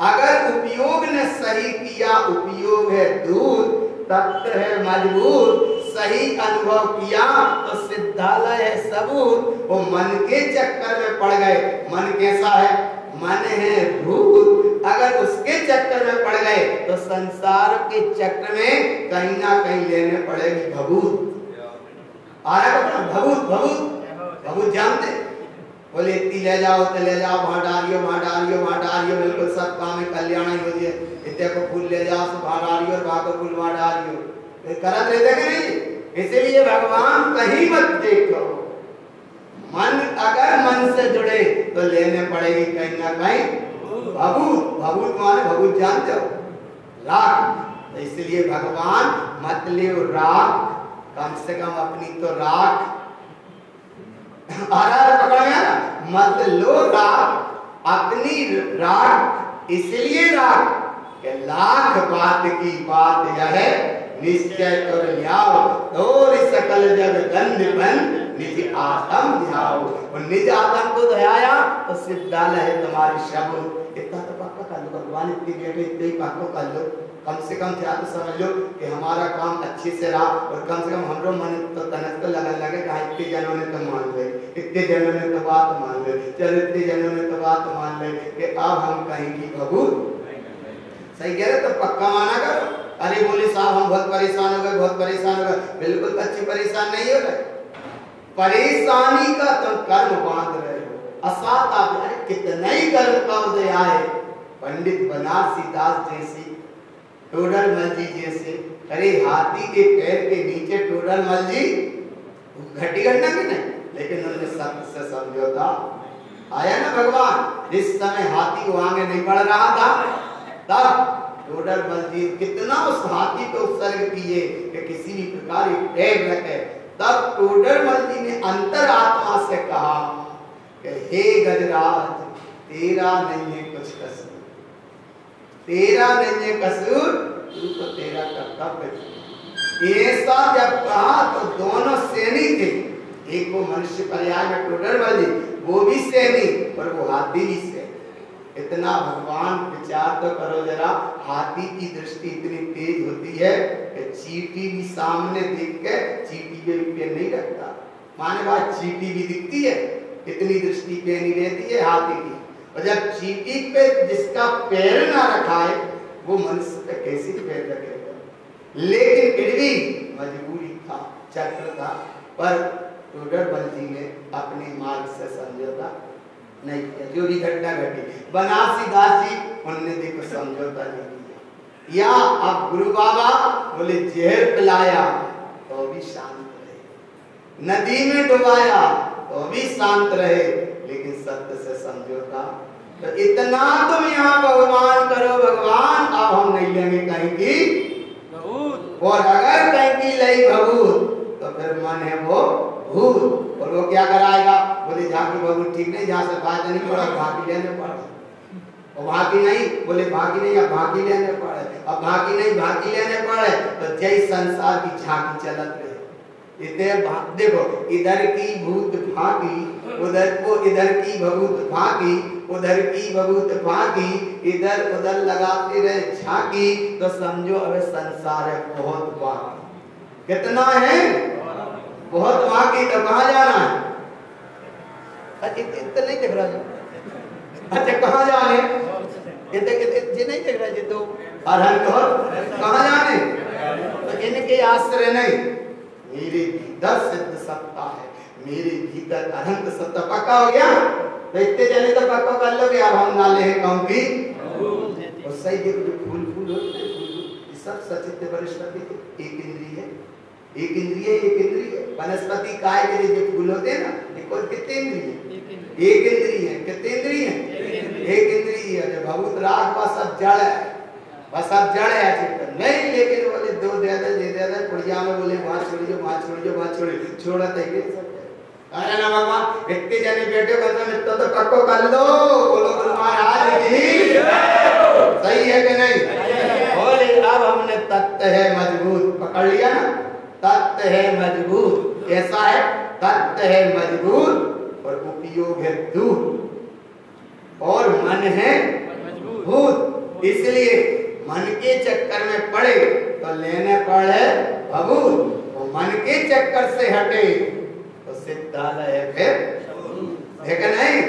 अगर उपयोग ने सही किया, उपयोग है दूध, तत्व है मजबूत, सही अनुभव किया तो सिद्धालय है सबूत। वो मन के चक्कर में पड़ गए। मन कैसा है? मन है भूत। अगर उसके चक्कर में पड़ गए तो संसार के चक्र में कहीं ना कहीं लेने पड़ेगी भभूत। आ रहा है भभूत? भभूत भभूत जानते? बोले इतनी ले जाओ तो ले जाओ, वहां डालियो वहां डालियो वहां डालियो, बिल्कुल सब काम में कल्याण ही हो जाए। इतने को फूल ले जाओ तो वहां डालियो और वहां को फूल वहां डालियो, करत रहते कि नहीं? इसीलिए भगवान कहीं मत देखो। मन अगर मन से जुड़े तो लेने पड़ेगी कहीं ना कहीं भभूत। भभूत माने भभूत जानते हो? राख। तो इसलिए भगवान मत ले राख, कम से कम अपनी तो राख। पकड़ में मत लो राख, अपनी राख। इसलिए राख कि लाख बात की बात यह है, निश्चय कर लियाओ और सकल जग गंध बन निज आत्म ध्याओ। और निज आत्म को ध्याया तो सिद्धालय है तुम्हारी शब्द। इतना तो पक्का कर लो, भगवान इतनी बेटे इतने ही पक्का कर लो। कम से कम क्या तो समझ लो कि हमारा काम अच्छे से रहा, और कम से कम हमरो मन तो तनक तो लगन लगे कि इतने जनों ने तो मान ले, इतने जनों ने तो बात मान ले, चल इतने जनों ने तो बात मान ले कि अब हम कहेंगे भभूत। सही कह रहे? तो पक्का माना करो। अरे बोले साहब हम बहुत परेशान हो गए, बहुत परेशान हो गए। बिल्कुल अच्छी परेशान नहीं हो रहे। परेशानी का तुम कर्म बांध रहे हो। असात आप कितना ही कर्म का उदय आए। पंडित बनारसी दास जैसी, टोडर मल जी जैसे, अरे हाथी के पैर के नीचे टोडर मल जी घटी घटना की नहीं, लेकिन उन्होंने सत्य से समझौता आया ना भगवान। जिस समय हाथी वो आगे नहीं बढ़ रहा था, तब टोडर मल जी कितना उस हाथी को उत्सर्ग किए कि किसी भी प्रकार पैर रखे। तब टोडर मल जी ने अंतरात्मा से कहा कि हे गजराज, तेरा नहीं है कुछ कसूर, तेरा नहीं है कसूर, तू तो तेरा कर्तव्य। ऐसा जब कहा तो दोनों सैनी थे। एक वो मनुष्य पर्याय में टोडर मल जी, वो भी सैनी और वो हाथी भी सैनी। इतना भगवान विचार तो करो जरा। हाथी की दृष्टि इतनी तेज होती है कि चींटी भी सामने देख के चींटी पे भी पैर नहीं रखता। माने बात चींटी भी दिखती है, इतनी दृष्टि पे नहीं रहती है हाथी की। और जब चींटी पे जिसका पैर ना रखा है वो मनुष्य पे कैसे पैर रखेगा? लेकिन फिर भी मजबूरी था, चक्र था, पर टोडर मल जी ने अपने मार्ग से समझौता नहीं किया। जो भी घटना घटी, बनारसी दास जी उन्होंने देखो समझौता नहीं किया। या अब गुरु बाबा बोले जहर पिलाया तो भी शांत रहे, नदी में डुबाया तो भी शांत रहे, लेकिन सत्य से समझौता। तो इतना तुम यहाँ भगवान करो भगवान, अब हम नहीं लेंगे कहीं की भूत, और अगर कहीं की लई भभूत तो फिर मन है वो भूत। और वो क्या कराएगा? बोले झांकी भभूत ठीक नहीं, जहाँ से फायदा नहीं पड़ा भागी लेने पड़ा। और भागी नहीं, बोले भागी नहीं, अब भागी लेने पड़े। अब भागी नहीं, भागी लेने पड़े तो जय संसार की झांकी चलत रहे। देखो इधर की भूत भागी, उधर को इधर की भभूत भागी, उधर की भभूत भागी, इधर उधर लगाते रहे झांकी। तो समझो अब संसार है बहुत बाकी। कितना है? बहुत बाकी। तो कहाँ जाना है? इतना नहीं दिख रहा जी। अच्छा कहाँ जाने? ये नहीं दिख रहा जी। तो कहाँ जाने? तो इनके आश्रय नहीं, मेरे भीतर सिद्ध सत्ता है, मेरे भीतर अनंत सत्ता। पक्का हो गया? तो इतने जने तो पक्का कर लोगे। अब हम नाले हैं कौन की? और सही देखो जो फूल फूल होते हैं, सब सचित वरिष्ठ एक इंद्रिय है, एक इंद्रिय वनस्पति काय के लिए जो फूल होते हैं ना, देखो कितने इंद्रिय, एक इंद्रिय, कितने इंद्रिय, एक इंद्रिय। बहुत राग का सब जड़ है, बस सब जड़ है चेतन नहीं। लेकिन बोले दो दे दे पुड़िया में बोले वहां छोड़ियो छोड़ते ही अरे ना भगवान इतने जने बैठे हो तो कक्को कर लो, बोलो गुरु महाराज की सही है कि नहीं? बोले अब हमने तत्व है मजबूत पकड़ लिया ना, तत्व है मजबूत। कैसा है? तत्व है मजबूत और उपयोग है दूर और मन है मजबूत। इसलिए मन के चक्कर में पड़े तो लेने पड़े भभूत, और मन के चक्कर से हटे तो सिद्धालय है फिर है कि नहीं?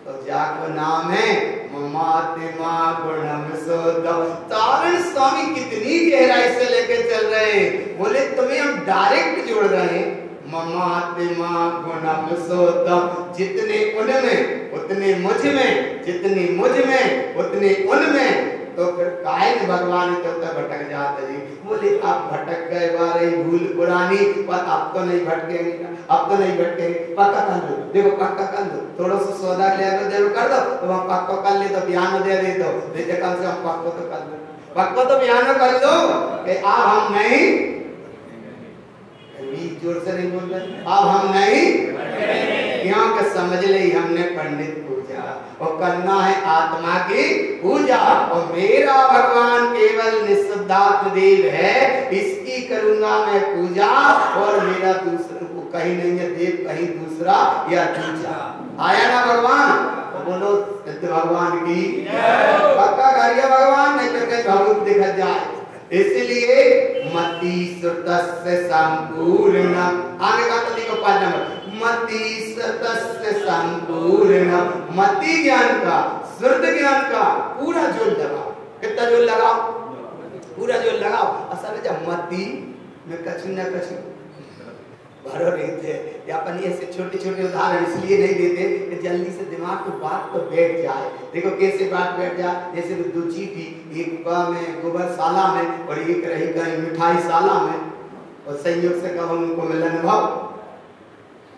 तो जाको नाम है ममात्मा गुणम सोदम। तारण स्वामी कितनी गहराई से लेके चल रहे हैं। बोले तुम्हें हम डायरेक्ट जोड़ रहे हैं, ममात्मा गुणम सोदम। जितने उनमें उतने मुझ में, जितनी मुझ में उतने उनमें। तो फिर कायन भगवान तो भटक जाते जी। बोले आप भटक गए बारे भूल पुरानी, पर आप तो नहीं भटकेंगे, अब तो नहीं भटकेंगे। पक्का कर लो, देखो पक्का कर लो, थोड़ा सा सौदा ले आकर देखो कर दो तो हम पक्का कर ले तो बयान दे दे दो, देखो कम से कम पक्का तो कर लो, पक्का तो बयान कर लो कि अब हम नहीं, जोर से नहीं बोल रहे, अब हम नहीं क्यों कि समझ ले हमने पंडित पूजा और करना है आत्मा की पूजा। और मेरा भगवान केवल निःशब्दात्म देव है, इसकी करूंगा मैं पूजा। और मेरा दूसरे को कहीं नहीं है देव, कहीं दूसरा या दूसरा। आया ना भगवान? तो बोलो सिद्ध भगवान की पक्का करिए भगवान, नहीं तो कहीं भगवत दिख जाए। इसलिए मति सुतस्य संपूर्ण, आगे का तो देखो 5 नंबर, मति सुतस्य संपूर्ण। मति ज्ञान का, श्रुत ज्ञान का पूरा जोर लगाओ। कितना जोर लगाओ? पूरा जोर लगाओ। असल में जब मति में कछु न कछु भरो रहते हैं, या अपन ऐसे छोटे छोटे उदाहरण इसलिए नहीं देते कि जल्दी से दिमाग को बात तो बैठ जाए। देखो कैसे बात बैठ जाए, जैसे दो चीटी, एक में गोबरशाला में और एक रही कहीं मिठाई शाला में, और संयोग से कब उनको मिलन भाव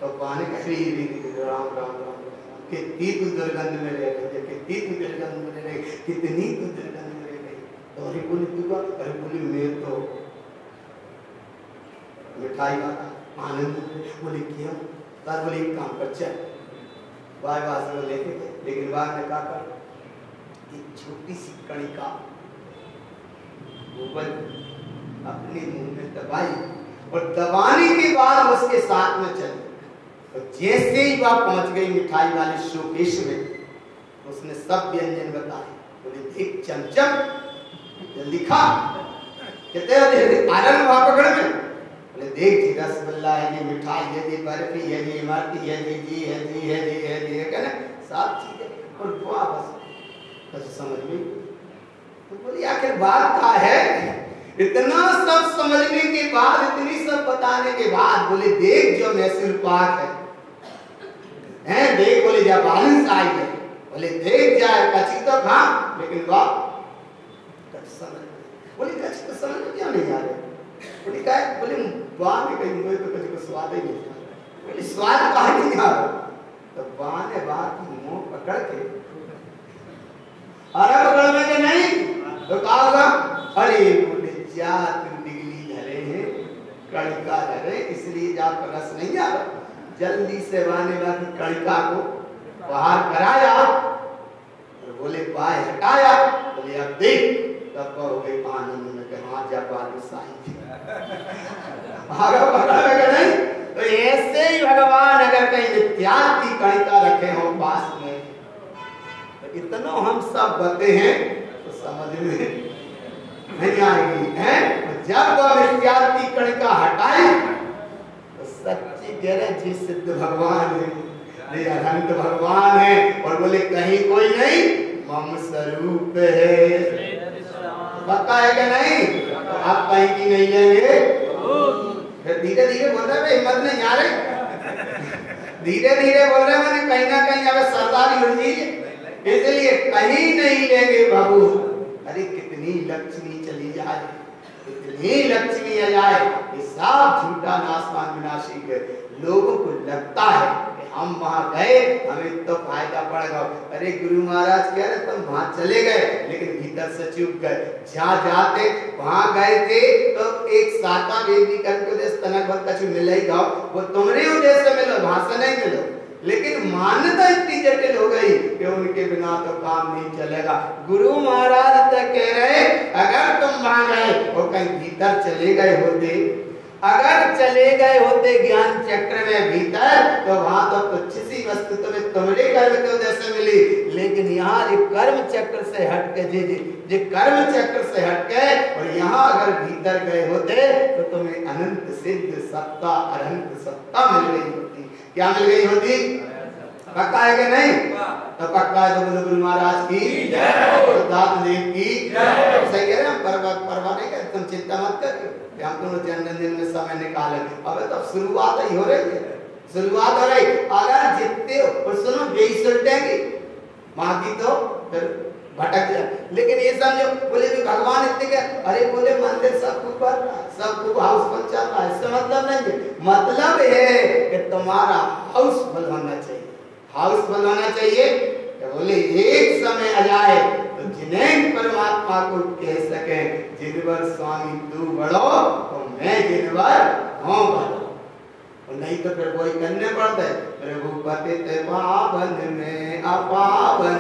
तो पानी राम राम राम कितनी तू दुर्गंध में रह गई, कितनी तू दुर्गंध में रह गई, कितनी तू दुर्गंध में रह गई। तो अरे बोली तू, अरे बोली मैं तो मिठाई वाला आनंद। बोले क्यों? तार बोले एक काम कर चल, बाय बाय से लेके गए, लेकिन बाद में क्या कर, एक छोटी सी कणिका गोबर अपने मुंह में दबाई और दबाने के बाद उसके साथ में चल। तो जैसे ही वह पहुंच गई मिठाई वाले शोकेश में, उसने सब व्यंजन बताए। बोले देख चमचम जल्दी खा, कहते आनंद वहां पकड़ में। बोले देख जी रसगुल्ला है, ये मिठाई है, ये बर्फी है, ये इमरती है, ये जी है, जी है, जी है, जी है, क्या ना सब चीजें। और दुआ बस समझ में। तो बोली आखिर बात क्या है? इतना सब समझने के बाद, इतनी सब बताने के बाद, बोले देख जो मैसूर पाक है देख, बोले जब बालिश आई है, बोले देख जाए कच्ची तो खा, लेकिन वाह समझ। बोले कच्ची तो समझ में क्या नहीं आ रहा? बोले क्या? बोले वाह में कहीं मुझे तो कच्ची को स्वाद ही नहीं आ रहा। बोले स्वाद कहाँ नहीं आ रहा? तो वाह ने बात मुंह पकड़ के, अरे पकड़ में के नहीं तो कहा होगा, अरे बोले जा तुम डिगली धरे हैं, कणिका धरे, इसलिए जा पर रस नहीं आ रहा। जल्दी से वाने वाली कणिका को बाहर कराया और बोले पाए हटाया। बोले अब देख, तब हो गई आनंद में कि हाँ जब बारिश आई नहीं। तो ऐसे ही भगवान अगर कहीं विद्यार्थ की कणिका रखे हो पास में, तो इतना हम सब बते हैं तो समझ में नहीं आएगी है। जब वह विद्यार्थ की कणिका हटाई तो सच्ची गहरे जी सिद्ध भगवान है, अनंत भगवान है। और बोले कहीं कोई नहीं, मम स्वरूप है। पक्का है कि नहीं? तो आप कहीं की नहीं लेंगे। फिर धीरे धीरे बोल रहे, हिम्मत नहीं आ रही, धीरे धीरे बोल रहे, मैंने कहीं ना कहीं अब सरदारी उड़ गई, इसलिए कहीं नहीं लेंगे बाबू। अरे कितनी लक्ष्मी चली जाए, कितनी लक्ष्मी आ जाए, इस सब झूठा नाशवान विनाशी है। लोगों को लगता है कि हम वहां गए हमें तो फायदा पड़ गया। अरे गुरु महाराज कह रहे तुम वहां चले गए लेकिन भीतर से चूक गए। जहाँ जाते वहां गए थे तो एक साता वेदी कर्म तनक भक्त कछु मिले ही गाओ, वो तुम्हारे उद्देश्य से मिलो, वहां से नहीं मिलो। लेकिन मान्यता इतनी जटिल हो गई कि उनके बिना तो काम नहीं चलेगा। गुरु महाराज तो कह रहे अगर तुम वहां गए और कहीं भीतर चले गए होते, अगर चले गए होते ज्ञान चक्र में भीतर, तो वहां तो तुच्छ सी वस्तु तुम्हें तुम्हारे कर्म के उद्देश्य से मिली। लेकिन यहाँ कर्म चक्र से हटके जे कर्म चक्र से हटके और यहाँ अगर भीतर गए होते तो तुम्हें अनंत सिद्ध सत्ता अनंत सत्ता मिल गई होती। क्या मिल गई होती? पक्का है कि नहीं? तो पक्का है तो गुरु महाराज की जय, दात देव की जय। सही कह रहे हैं, परवाह नहीं करते, तुम चिंता मत करिए, हम दोनों जन्मदिन में समय निकाले। अबे तो शुरुआत ही हो रही है, शुरुआत हो रही। अगर जितने और सुनो यही सुलटेंगे बाकी तो फिर भटक जाए। लेकिन ये समझो बोले भी भगवान इतने के अरे बोले मंदिर सब खूब बन रहा है, सब खूब हाउसफुल चल रहा है, इससे मतलब नहीं है। मतलब है कि तुम्हारा हाउसफुल होना चाहिए, हाउसफुल होना चाहिए। बोले एक समय आ जाए तो जिन्हें परमात्मा को कह सके जिनवर स्वामी तू बड़ो तो मैं जिनवर हूँ बड़ो। नहीं तो फिर वही करने पड़ता है, प्रभु पतित पावन में अपावन।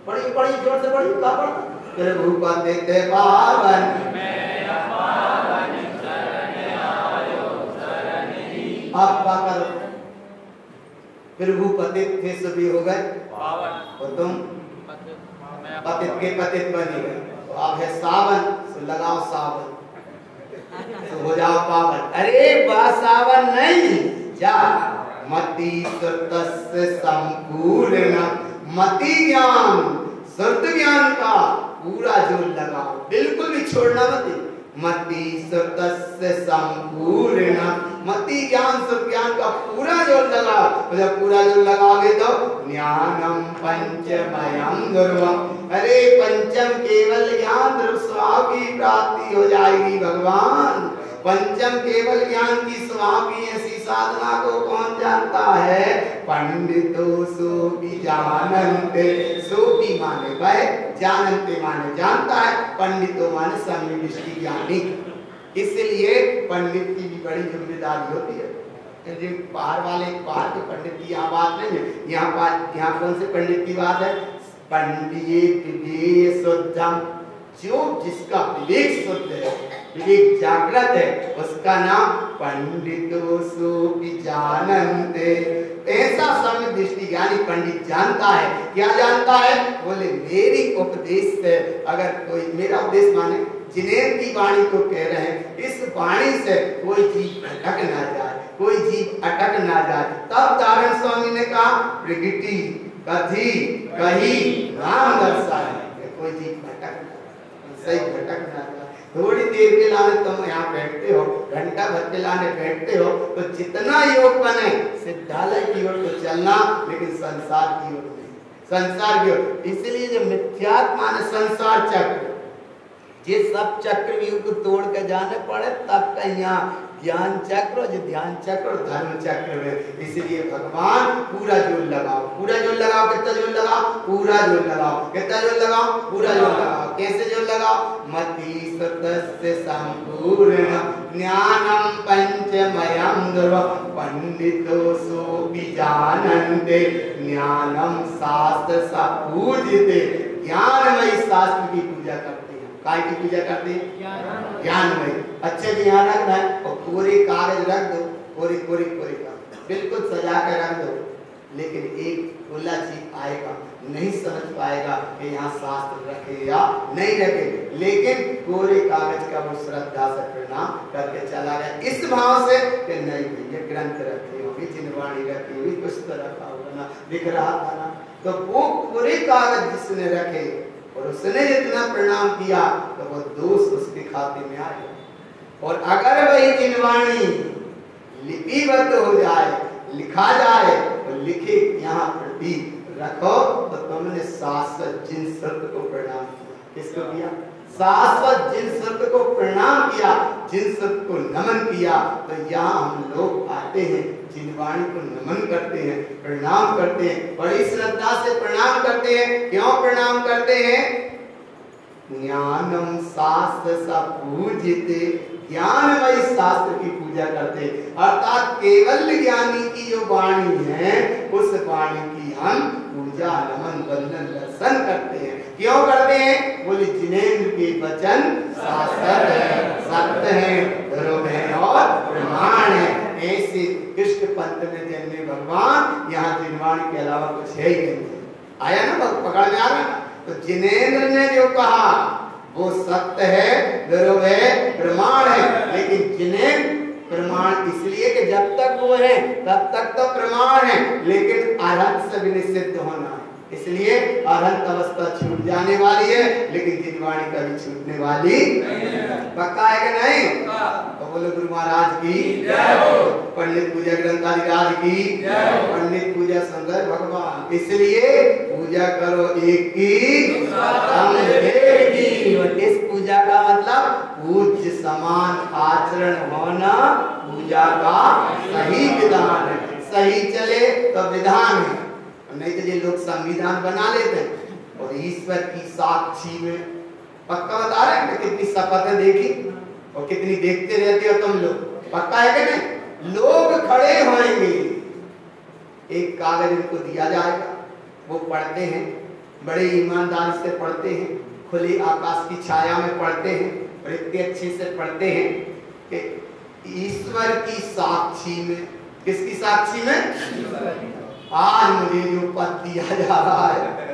पढ़ी पढ़ी जोर से पढ़ी, क्या पढ़ता? प्रभु पतित पावन में अपावन शरण आयो शरण। अब क्या करो? प्रभु पतित थे सभी हो गए पावन, और तुम पतित के पतित बने गए। तो अब है सावन, तो लगाओ सावन, तो हो जाओ पावन। अरे बा सावन नहीं, जा मति सुतस्य संपूर्ण, मति ज्ञान शुद्ध ज्ञान का पूरा जोर लगाओ, बिल्कुल भी छोड़ना मत। मति सुतस्य संपूर्ण, मति ज्ञान शुद्ध ज्ञान का पूरा जोर लगाओ। तो जब पूरा जोर लगाओगे तो ज्ञानम पंचमयम ध्रुवम। अरे पंचम केवल ज्ञान ध्रुव स्वभाव की प्राप्ति हो जाएगी भगवान। पंचम केवल ज्ञान की स्वभाव की ऐसी साधना को कौन जानता है? पंडितों सो भी जानते, सो भी माने वह, जानते माने जानता है, पंडितों माने सम्यक दृष्टि ज्ञानी। इसलिए पंडित की भी बड़ी जिम्मेदारी होती है। बाहर वाले बाहर के पंडित की यहाँ बात नहीं है, यहाँ कौन से पंडित की बात है? पंडित विवेक शुद्धम, जो जिसका विवेक शुद्ध है, विवेक जागृत है, उसका नाम पंडितों सो भी जानते। ऐसा सम्यक दृष्टि ज्ञानी पंडित जानता है। क्या जानता है? बोले मेरी उपदेश से अगर कोई, मेरा उपदेश माने जिनेर की वाणी को कह रहे हैं, इस वाणी से कोई जीव भटक ना जाए, कोई जीव अटक ना जाए। तब नारायण स्वामी ने कहा प्रगति कथी कही राम दर्शाए, कोई जीव भटक ना, सही भटक ना जाए। थोड़ी देर के लाने तुम यहाँ बैठते हो, घंटा भर के लाने बैठते हो, तो जितना योग बने सिद्धालय की ओर तो चलना, लेकिन संसार की ओर नहीं, संसार की ओर। इसलिए जो मिथ्यात्मा ने संसार चक्र, ये सब चक्रव्यूह को तोड़ के जाने पड़े तब का यहाँ ज्ञान चक्र, जो ध्यान चक्र और धर्म चक्र में। इसलिए भगवान पूरा जोर लगाओ, पूरा जोर लगाओ। कितना जोर लगाओ? पूरा जोर लगाओ। कितना जोर लगाओ? पूरा जोर लगाओ। कैसे जोर लगाओ? मति सुतस्य संपूर्ण, ज्ञानम पंचमयम ध्रुवम, पंडितों सो भी जानते, ज्ञानम शास्त्र सा पूजिते। ज्ञानमय शास्त्र की पूजा करते हैं। काय की पूजा करते हैं? ज्ञानमय। अच्छे से यहाँ रखना है और पूरे कागज रख दो, पूरी पूरी पूरी का बिल्कुल सजा कर रख दो। लेकिन एक खुला चीज आएगा, नहीं समझ पाएगा कि यहाँ शास्त्र रखे या नहीं रखे, लेकिन पूरे कागज का वो श्रद्धा से प्रणाम करके चला गया, इस भाव से कि नहीं भैया ग्रंथ रखे होगी, जिनवाणी रखी होगी, कुछ तो रखा होगा ना, दिख रहा था ना। तो वो पूरे कागज जिसने रखे और उसने जितना प्रणाम किया तो वो दोष उसके खाते में आएगा। और अगर वही जिनवाणी लिपिबद्ध हो जाए, लिखा जाए, तो लिखे यहाँ प्रतीक रखो, तो तुमने शाश्वत जिन सत्य को प्रणाम किया। किसको किया? शाश्वत जिन सत्य को प्रणाम किया, जिन सत्य को नमन किया, तो यहाँ हम लोग आते हैं, जिन वाणी को नमन करते हैं, प्रणाम करते हैं, बड़ी श्रद्धा से प्रणाम करते हैं। क्यों प्रणाम करते हैं? ज्ञानम शास्त्र सा पूजिते, ज्ञानमय शास्त्र की पूजा करते, अर्थात केवल ज्ञानी की जो वाणी है, उस वाणी की हम पूजा नमन वंदन दर्शन करते हैं। क्यों करते हैं? बोले जिनेंद्र के वचन शास्त्र है, सत्य है, धर्म है और प्रमाण है। ऐसे कृष्ण पंथ में जन्मे भगवान यहाँ जिनवाणी के अलावा कुछ है ही नहीं। आया ना, पकड़ में आ रहा ना? तो जिनेंद्र ने जो कहा वो सत्य है, ध्रुव है, प्रमाण है। लेकिन जिनेंद्र प्रमाण इसलिए कि जब तक वो है तब तक तो प्रमाण है, लेकिन अरहत से भी निषिद्ध होना है, इसलिए अरहत अवस्था छूट जाने वाली है, लेकिन जिनवाणी कभी छूटने वाली पक्का है कि नहीं? तो बोलो गुरु महाराज की जय, पंडित पूजा ग्रंथाधिकार की जय, पंडित पूजा सुंदर भगवान। इसलिए पूजा करो एक की इस पूजा का मतलब पूज्य समान आचरण होना पूजा का सही विधान है। सही चले तो विधान है, नहीं तो ये लोग संविधान बना लेते हैं और ईश्वर की साक्षी में पक्का बता रहे हैं। कितनी शपथें देखी और कितनी देखते रहते हो तुम लोग, पक्का है कि नहीं? लोग खड़े होंगे, एक कागज उनको दिया जाएगा, वो पढ़ते हैं, बड़े ईमानदारी से पढ़ते हैं, खुली आकाश की छाया में पढ़ते हैं और इतने अच्छे से पढ़ते हैं कि ईश्वर की साक्षी में, किसकी साक्षी में? आज मुझे जो पद दिया जा रहा है,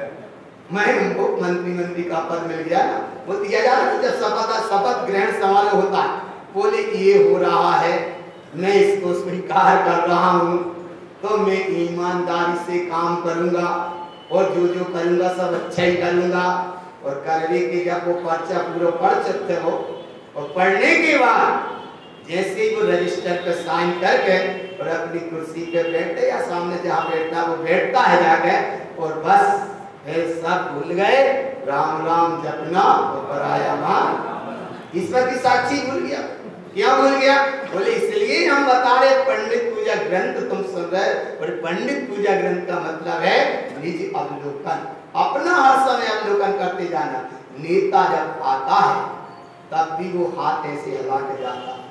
मैं मंत्री का पद मिल गया ना, वो दिया जा रहा है जब शपथ ग्रहण समारोह होता है, बोले ये हो रहा है, मैं इसको स्वीकार कर रहा हूँ, तो मैं ईमानदारी से काम करूंगा और जो जो करूंगा सब अच्छा ही करूंगा। और करने के जब वो पर्चा पूरा पढ़ सकते हो और पढ़ने के बाद जैसे ही वो रजिस्टर पे साइन करके और अपनी कुर्सी पे बैठे या सामने जहाँ बैठता वो बैठता है जाके, और बस फिर सब भूल गए, राम राम जपना और पराया मान। ईश्वर की साक्षी भूल गया। क्यों भूल गया? बोले इसलिए हम बता रहे पंडित पूजा ग्रंथ तुम सुन रहे, और पंडित पूजा ग्रंथ का मतलब है निज अवलोकन, अपना हर समय अवलोकन करते जाना। नेता जब आता है तब भी वो हाथ ऐसे हिला के जाता है,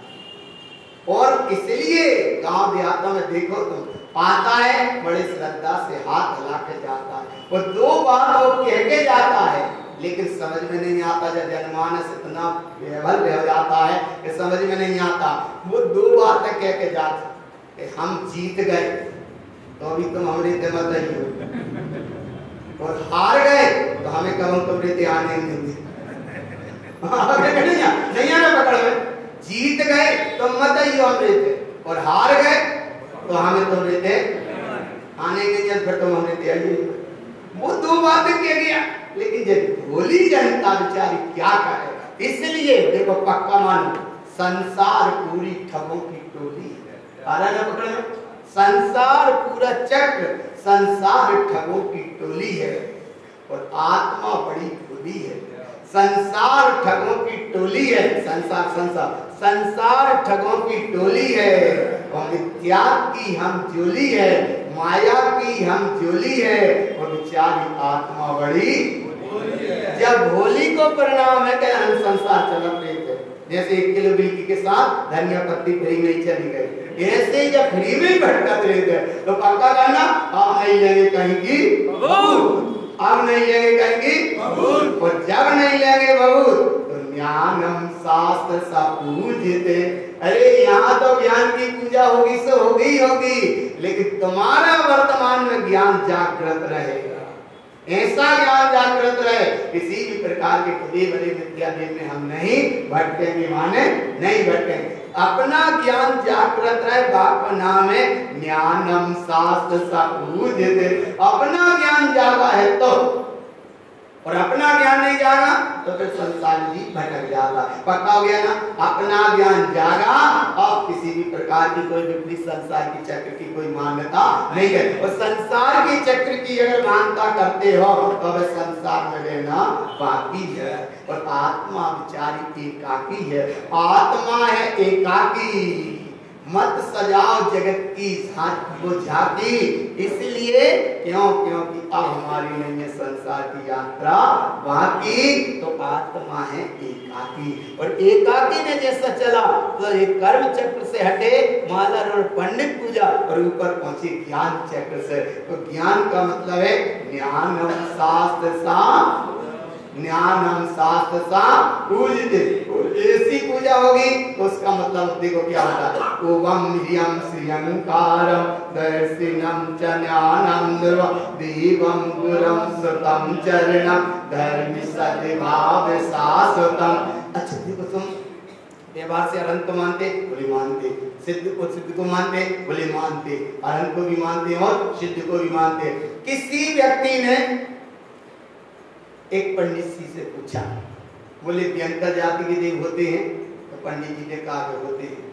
और इसलिए गांव देहातों में देखो तुम आता है बड़े श्रद्धा से हाथ हिला के जाता है, और दो बार वो कह के जाता है, लेकिन समझ में नहीं आता। जब जनमानस इतना बेबल हो जाता है कि समझ में नहीं आता, वो दो बार तक कह के जाता कि हम जीत गए तो अभी तुम हमारे मत आइए, और हार गए तो हमें कब तुम्हारे आने नहीं आना पकड़ में। जीत गए तो मत आइए हमरे थे, और हार गए तो हमें तुम्हारे थे आने के लिए, फिर तुम हमरे थे आइए। वो दो बातें कह गया, लेकिन जब भोली जनता बेचारी क्या करे। इसलिए देखो पक्का मानो, संसार पूरी ठगों की टोली है। आ रहा ना पकड़ में? संसार पूरा चक्र संसार ठगों की टोली है, और आत्मा बड़ी खुली है। संसार ठगों की टोली है, संसार ठगों की टोली है, और मिथ्या की हम ज्योली है, माया की हम ज्योली है, और बेचारी आत्मा बड़ी। जब भोली को परिणाम है कि हम संसार चल रहे थे, जैसे 1 किलो बिल्की के साथ धनिया पत्ती फ्री में चली गई, ऐसे ही जब फ्री में भटकत रहे थे तो पक्का करना आप नहीं लेंगे कहीं की, अब नहीं लेंगे कहीं की, और जब नहीं लेंगे बहुत तो ज्ञानम शास्त्र सा पूजते। अरे यहाँ तो ज्ञान की पूजा होगी सो होगी, लेकिन तुम्हारा वर्तमान में ज्ञान जागृत रहेगा, ऐसा ज्ञान जागृत रहे, किसी भी प्रकार के खुदे बड़े विद्यालय में हम नहीं भटकेंगे, माने नहीं भटकेंगे। अपना ज्ञान जागृत रहे, बाप का नाम है ज्ञानम शास्त्र सा पूजते। अपना ज्ञान जागा है तो, और अपना ज्ञान नहीं जागा तो फिर संसार जी भटक जाता है। पक्का हो गया ना? अपना ज्ञान जागा और किसी भी प्रकार की कोई विपरीत संसार की चक्र की कोई मान्यता नहीं है। और संसार के चक्र की अगर मान्यता करते हो तो वह संसार में रहना बाकी है। और आत्मा विचारी एकाकी है, आत्मा है एकाकी। मत सजाओ जगत की वो झांकी, इसलिए क्योंकि अब हमारी नहीं है संसार की यात्रा बाकी। तो आत्मा है एकाकी, और एकाकी ने जैसा चला तो एक कर्म चक्र से हटे माला और पंडित पूजा और ऊपर पहुंचे ज्ञान चक्र से। तो ज्ञान का मतलब है ज्ञानम शास्त्र सा, ज्ञानम शास्त्र सा पूजते। ऐसी पूजा होगी तो उसका मतलब देखो क्या होता है, ओवम ह्रियम श्रियंकारम दर्शिनम च ज्ञानम देवम गुरम सुतम चरणम धर्म सद्भाव शाश्वतम। अच्छा देखो तुम व्यवहार से अनंत को मानते, बोले मानते, सिद्ध को मानते, बोले मानते, अनंत को भी मानते और सिद्ध को भी मानते। किसी व्यक्ति ने एक पंडित जी से पूछा, बोले व्यंतर जाति के देव होते हैं? तो पंडित जी ने कहा कि होते हैं।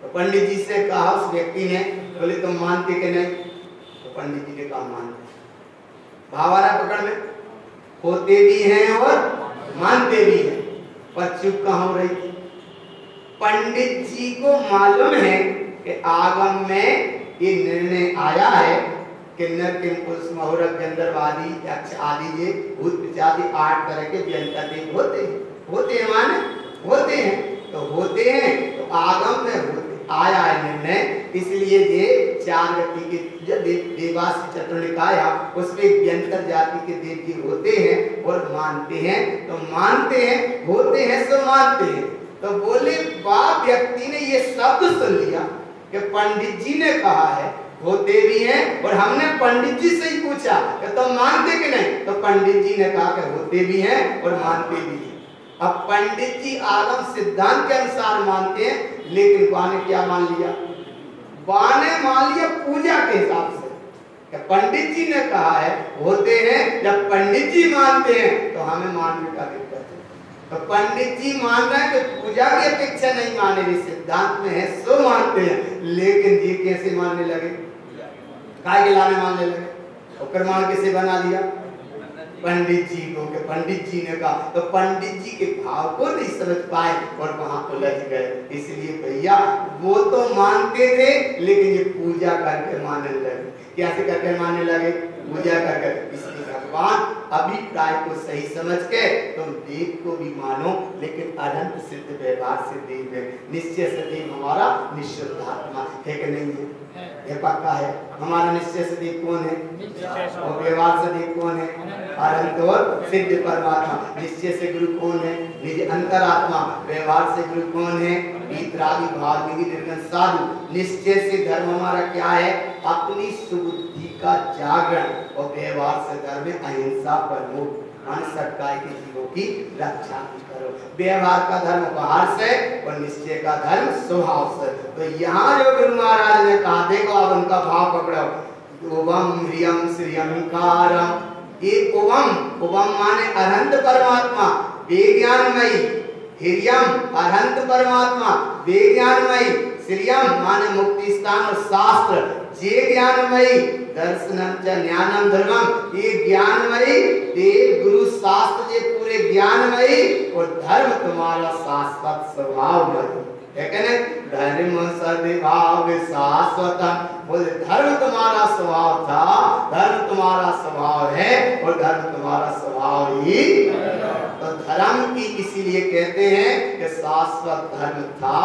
तो पंडित जी से कहा उस व्यक्ति ने, बोले तुम मानते कि नहीं? तो पंडित जी ने कहा मानते। भावारा पकड़ में, होते भी हैं और मानते भी हैं, पर चुप कहाँ हो रही? पंडित जी को मालूम है कि आगम में ये निर्णय आया है किन्नर किंपुरुष महुरक गंधर्वादी यक्ष आदि ये भूत पिशाच 8 तरह के व्यंतर देव होते हैं माने होते हैं। तो होते हैं तो आगम में होते आया है निर्णय, इसलिए ये 4 गति के देवास चतुर्निकाय उसमें व्यंतर जाति के देव जी होते हैं और मानते हैं। तो मानते हैं, होते हैं सो मानते हैं। तो बोले बाप व्यक्ति ने ये शब्द सुन लिया कि पंडित जी ने कहा है होते भी हैं, और हमने पंडित जी से ही पूछा कि तुम मानते कि नहीं? तो पंडित जी ने कहा कि होते भी हैं और मानते भी हैं। अब पंडित जी आगम सिद्धांत के अनुसार मानते हैं, लेकिन बा ने क्या मान लिया? बा ने मान लिया पूजा के हिसाब से कि पंडित जी ने कहा है होते हैं, जब पंडित जी मानते हैं तो हमें मानने का दिक्कत है। तो पंडित जी मान रहे हैं कि पूजा की अपेक्षा नहीं माने, सिद्धांत में है सो मानते हैं। लेकिन जी कैसे मानने लगे? काय के लाने मानने लगे? और प्रमाण कैसे बना लिया? पंडित जी को, कि पंडित जी ने कहा। तो पंडित जी के भाव को नहीं समझ पाए और वहां उलझ गए। इसलिए भैया वो तो मानते थे, लेकिन ये पूजा करके मानने लगे। कैसे करके मानने लगे? पूजा करके। इसलिए भगवान अभिप्राय को सही समझ के तुम देव को भी मानो, लेकिन अनंत सिद्ध व्यवहार से देव है। निश्चय से देव हमारा निशुद्ध आत्मा है कि नहीं है? ये पक्का है। हमारा निश्चय से देव कौन है? और व्यवहार से देव कौन है? अनंत और सिद्ध परमात्मा। निश्चय से गुरु कौन है? निज अंतरात्मा। व्यवहार से गुरु कौन है? वीतरागी भावनिधि निर्गुण साधु। निश्चय से धर्म हमारा क्या है? अपनी सुबुद्धि का जागरण। और व्यवहार से धर्म अहिंसा परमो, सत्काय के जीवों की रक्षा करो। व्यवहार का धर्म बाहर से और निश्चय का धर्म स्वभाव से। तो यहाँ जो गुरु महाराज ने कहा, देखो आप उनका भाव पकड़ो, ओवम ह्रियम श्रियंकारम। ये ओवम माने अनंत परमात्मा विज्ञानमयी, ह्रियम अनंत परमात्मा विज्ञानमयी, श्रियम माने मुक्ति स्थान और शास्त्र जे ज्ञानमयी, दर्शनम च ज्ञानम धर्मम ये ज्ञानमयी, देव गुरु शास्त्र ये पूरे ज्ञानमयी, और धर्म तुम्हारा शाश्वत स्वभावमयी है कि नहीं? धर्म सद्भाव शाश्वतम। बोले धर्म तुम्हारा स्वभाव था, धर्म तुम्हारा स्वभाव है, और धर्म तुम्हारा स्वभाव ही। तो धर्म की इसीलिए कहते हैं कि शाश्वत धर्म था,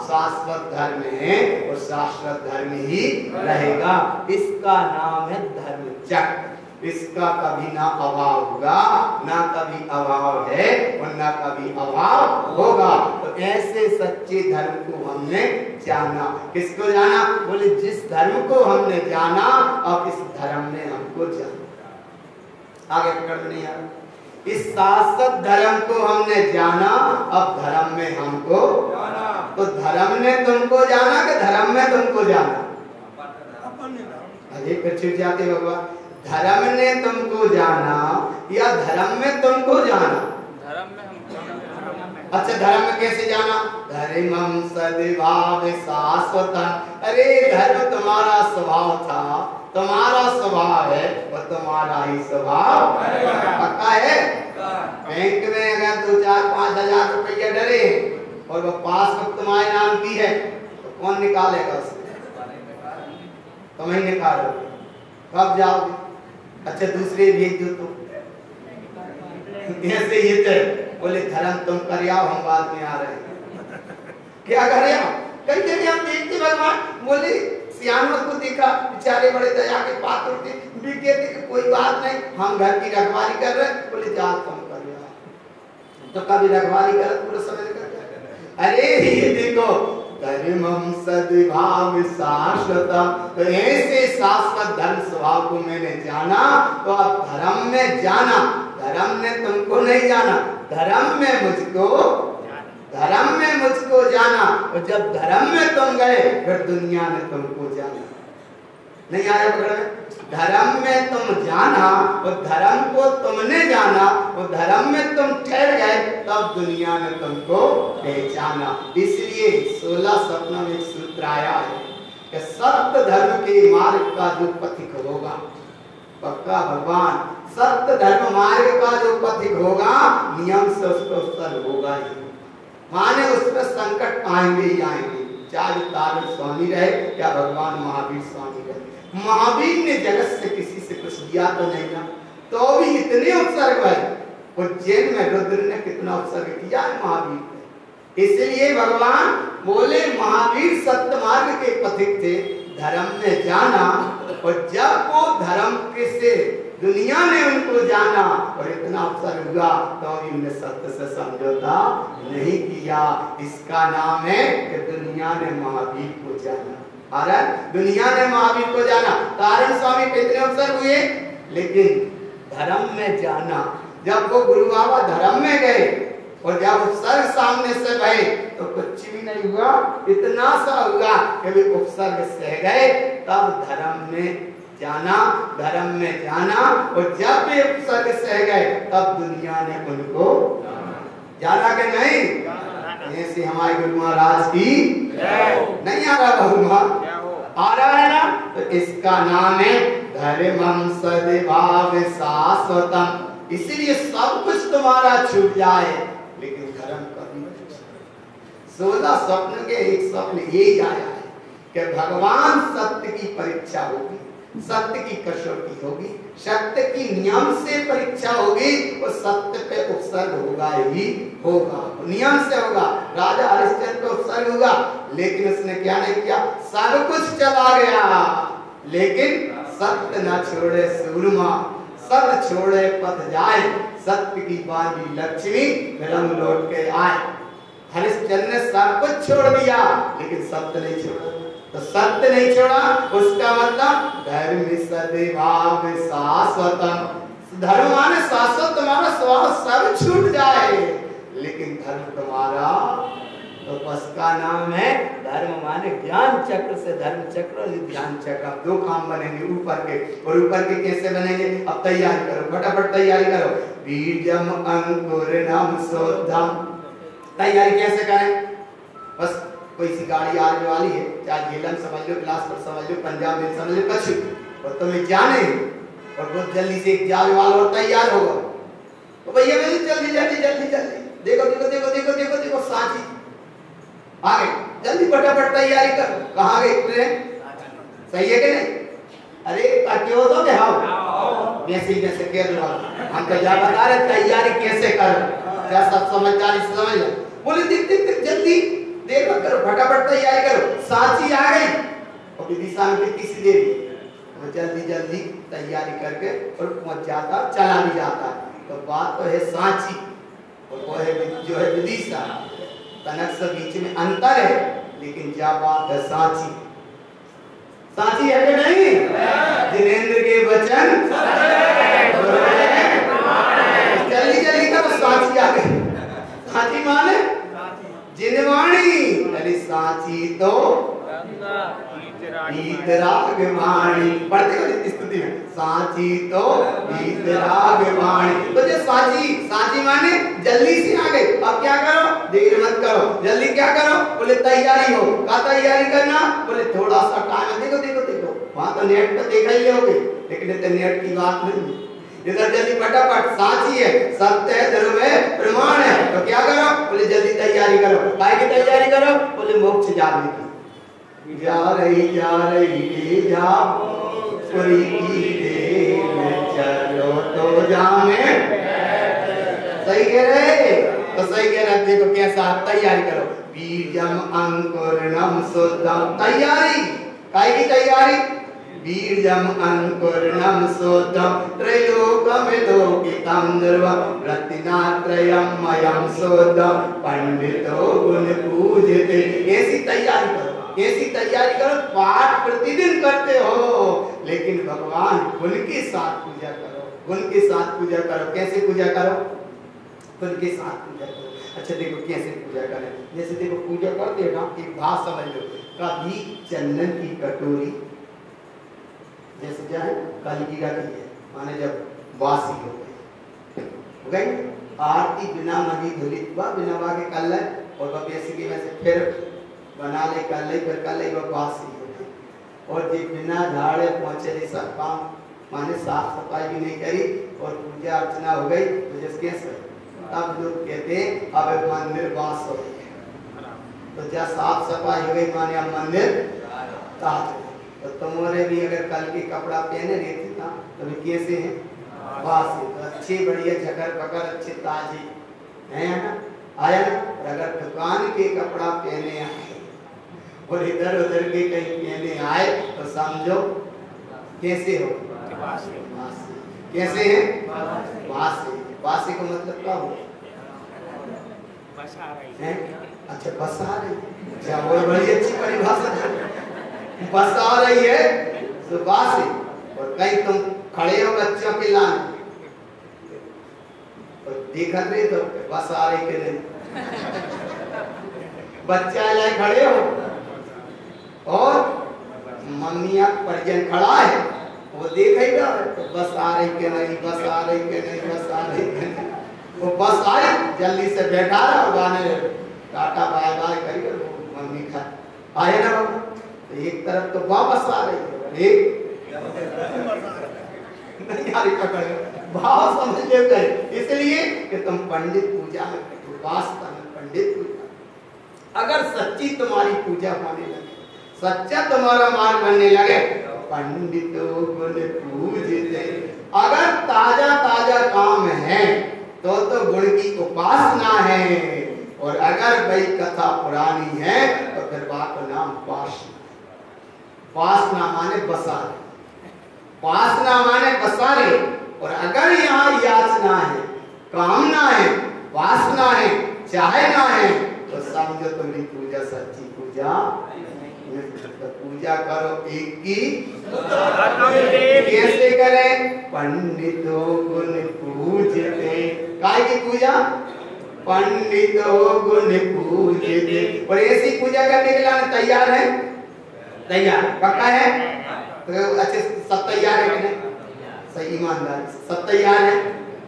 शाश्वत धर्म है और शाश्वत धर्म ही रहेगा। इसका नाम है धर्म चक्र। इसका कभी ना अभाव होगा, ना कभी अभाव है और ना कभी अभाव होगा। तो ऐसे सच्चे धर्म को हमने जाना। किसको जाना? बोले जिस धर्म को हमने जाना, अब इस धर्म ने हमको जाना। आगे पकड़ में नहीं आ रहा। इस शाश्वत धर्म को हमने जाना, अब धर्म में हमको जाना। तो धर्म ने तुमको जाना कि धर्म में तुमको जाना? अरे फिर छिप जाते भगवान। धर्म ने तुमको जाना या धर्म में तुमको जाना? अच्छा धर्म में कैसे जाना? धर्मम सद्भाव शाश्वतम। अरे धर्म तुम्हारा स्वभाव था, तुम्हारा स्वभाव है और तुम्हारा ही स्वभाव पक्का है। बैंक में अगर 2-4-5 हजार रुपया डरे और वो पासबुक तुम्हारे नाम की है तो कौन निकालेगा उसे? तुम ही निकालोगे। कब जाओगे? अच्छा दूसरे भेज दो तो ऐसे ये थे बोले धर्म तुम कर आओ, हम बाद में आ रहे हैं। क्या कर आओ? कई जगह हम देखते भगवान बोले सियानों को देखा बेचारे बड़े दया के पात्र थे, भी कहते कि कोई बात नहीं हम घर की रखवाली कर रहे हैं। बोले जा तुम कर आओ। तो कभी रखवाली कर पूरा समय कर। अरे ये देखो धर्मम सद्भाव शाश्वतम। तो ऐसे शाश्वत धर्म स्वभाव को मैंने जाना तो अब धर्म में जाना, धर्म ने तुमको नहीं जाना, धर्म में मुझको जाना। और जब धर्म में तुम गए फिर दुनिया ने तुमको जाना। नहीं आया पकड़ में? धर्म में तुम जाना और धर्म को तुमने जाना और धर्म में तुम ठहर गए तब दुनिया ने तुमको पहचाना। इसलिए 16 सपनों में एक सूत्र आया है कि सत्य धर्म के मार्ग का जो पथिक होगा, पक्का भगवान सत्य धर्म मार्ग का जो पथिक होगा नियम से उसको अवसर होगा ही। माने उस पर संकट आएंगे ही आएंगे, चाहे तारण स्वामी रहे या भगवान महावीर स्वामी रहे। महावीर ने जगत से किसी से कुछ लिया तो नहीं ना, तो भी इतने उत्सर्ग है। उज्जैन में रुद्र ने कितना उत्सर्ग किया है महावीर ने। इसलिए भगवान बोले महावीर सत्य मार्ग के पथिक थे, धर्म में जाना। और जब वो धर्म के से दुनिया ने उनको जाना और इतना अवसर हुआ तो इन्होंने सत्य से समझौता नहीं किया। इसका नाम है कि दुनिया ने महावीर को जाना। अरे दुनिया ने महावीर को जाना। तारण स्वामी कितने अवसर हुए, लेकिन धर्म में जाना। जब वो गुरु बाबा धर्म में गए और जब उपसर्ग सामने से गए तो कुछ भी नहीं हुआ, इतना सा हुआ कि वे उपसर्ग से गए। तब धर्म में जाना, धर्म में जाना। और जब वे उपसर्ग से गए तब दुनिया ने उनको जाना कि नहीं? ऐसे हमारे गुरु महाराज की नहीं आ रहा बहुमा आ रहा है ना। तो इसका नाम है धर्मम सद्भाव शाश्वतम। इसीलिए सब कुछ तुम्हारा छूट जाए लेकिन धर्म कभी नहीं। 16 स्वप्न के एक स्वप्न यही आया है कि भगवान सत्य की परीक्षा होगी, सत्य की कसौटी होगी, सत्य की नियम से परीक्षा होगी और सत्य पे उपसर्ग होगा ही होगा, नियम से होगा। राजा हरिश्चंद्र पे उपसर्ग होगा लेकिन उसने क्या नहीं किया, सब कुछ चला गया लेकिन सत्य न छोड़े सूरमा, सत्य छोड़े पथ जाए, सत्य की बानी लक्ष्मी विलंब लौट के आए। हरिश्चंद्र ने सब कुछ छोड़ दिया लेकिन सत्य नहीं छोड़ा। तो सत्य नहीं छोड़ा उसका मतलब धर्म सद्भाव शाश्वतम। धर्म माने शाश्वत, तुम्हारा स्वभाव सब छूट जाए लेकिन धर्म तुम्हारा, तो उसका नाम है धर्म माने ज्ञान चक्र से धर्म चक्र और ध्यान चक्र। 2 काम बनेंगे ऊपर के, और ऊपर के कैसे बनेंगे? अब तैयारी करो, फटाफट तैयारी करो। बीजम अंकुरनम शोधम। तैयारी कैसे करें? बस कोई सी गाड़ी आने वाली है, चाहे झेलम समझ लो, बिलासपुर समझ लो, पंजाब में समझ लो, कच्छ, और तुम्हें जाने और बहुत जल्दी से एक जाने वाला और तैयार होगा तो भैया मेरी जल्दी जल्दी जल्दी जल्दी देखो देखो देखो देखो देखो देखो सांची आ गए, जल्दी फटाफट तैयारी करो। कहाँ गई ट्रेन? सही है कि नहीं? अरे क्यों तो वैसे जैसे कह रहा हम तो जा बता रहे तैयारी कैसे करो, क्या सब समझदारी से समझ लो। बोले देख देख देख जल्दी देर मत करो, फटाफट तैयारी करो। सांची आ गई और विदिशा में कितनी सी देरी, वो जल्दी जल्दी तैयारी करके और पहुंच जाता, चला भी जाता। तो बात तो है सांची और वो है जो है विदिशा, तनक से बीच में अंतर है लेकिन क्या बात है सांची। सांची है कि नहीं? जिनेंद्र के वचन जल्दी जल्दी करो, सांची आ गई। सांची माने जिनवाणी, अरे सांची तो वीतराग वाणी पढ़ते हो इस स्तुति में, साची तो वीतराग वाणी। तो जो साची माने जल्दी से आ गए। अब क्या करो, देर मत करो, जल्दी क्या करो, बोले तैयारी हो। क्या तैयारी करना, बोले थोड़ा सा टाइम, देखो वहां तो नेट पे देखा ही लोगे, लेकिन इतने नेट की बात नहीं, इधर जल्दी फटाफट साची है, सत्य है, ध्रुव है, प्रमाण है। तो क्या करो, बोले जल्दी तैयारी करो। काय की तैयारी करो, बोले मोक्ष जाने की। जा रही जा पूरी चलो तो जाने, सही कह रहे, तो सही कह रहे। देखो कैसा तैयारी करो, बीजम अंकुरनम शुद्धम, तैयारी काय की तैयारी, बीजम अंकुरनम शुद्धम त्रैलोक्यमिलोकितं ध्रुवं रत्नात्रयं मयं शुद्धं पंडितो गुण पूजिते। ऐसी तैयारी करो, ऐसी तैयारी करो। पाठ प्रतिदिन करते हो, लेकिन भगवान गुण के साथ पूजा करो, गुण के साथ पूजा करो। कैसे पूजा करो, गुण के साथ पूजा करो। अच्छा देखो कैसे पूजा करें, जैसे देखो पूजा करते हैं ना, एक बात समझ लो, कभी चंदन की कटोरी जैसे जाए कल की रखी है, माने जब वासी हो गई आरती बिना मनी धुली बिना वाके कल है, और वह बेसिकली में से फिर बना ले कल ले, फिर कल ले वह वासी हो गई। और जी बिना झाड़े पहुंचे सब काम, माने साफ सफाई भी नहीं करी और पूजा अर्चना हो गई, तो जैसे कैसे तब लोग कहते हैं अब मंदिर वास हो गया। तो जब साफ सफाई हो गई माने अब मंदिर ताज। तो तुम्हारे भी अगर कल के कपड़ा पहने रहे थे ना, तो कैसे हैं, वासी, तो अच्छे बढ़िया झकर पकर अच्छे ताजे हैं ना, आया ना। और अगर दुकान के कपड़ा पहने आए और इधर उधर के कहीं पहने आए, तो समझो कैसे हो, वासी। कैसे है, वासी। वासी का मतलब क्या हो, बसा रही है। अच्छा बसा रही, अच्छा वो बड़ी अच्छी परिभाषा है, बसा रही है तो वासी। और कहीं तुम खड़े हो बच्चों के लाने और देखा रहे तो बसा रही के नहीं, बच्चा लाए खड़े हो और मम्मी परिजन खड़ा है, वो देखेगा तो बस आ रही के नहीं, बस आ रही के नहीं, बस आ रही के नहीं। वो बस आई जल्दी से बैठा और गाने टाटा बाय बाय करिए, मम्मी खा आए ना बाबा। तो एक तरफ तो वापस आ रही है, एक नहीं आ रही, पकड़ भाव समझ लेते हैं। इसलिए कि तुम पंडित पूजा में, वास्तव में पंडित पूजा, अगर सच्ची तुम्हारी पूजा होने लगे, सच्चा तुम्हारा मार्ग बनने लगे, पंडितों गुण पूजिते। अगर ताजा ताजा काम है तो गुण की उपासना है, और अगर भाई कथा पुरानी है तो फिर बात का नाम वासना। वासना माने बसारे, वासना माने बसारे। और अगर यहाँ याचना है, कामना है, वासना है, चाहना है, तो समझो तुम्हारी पूजा सच्ची पूजा। तो पूजा करो एक की, कैसे करें, पंडितों गुण पूजते। काय की पूजा, पंडितों गुण पूजते। और ऐसी पूजा करने के लिए तैयार है, तैयार पक्का है, तो अच्छे सब तैयार है कि नहीं, सही ईमानदार सब तैयार है।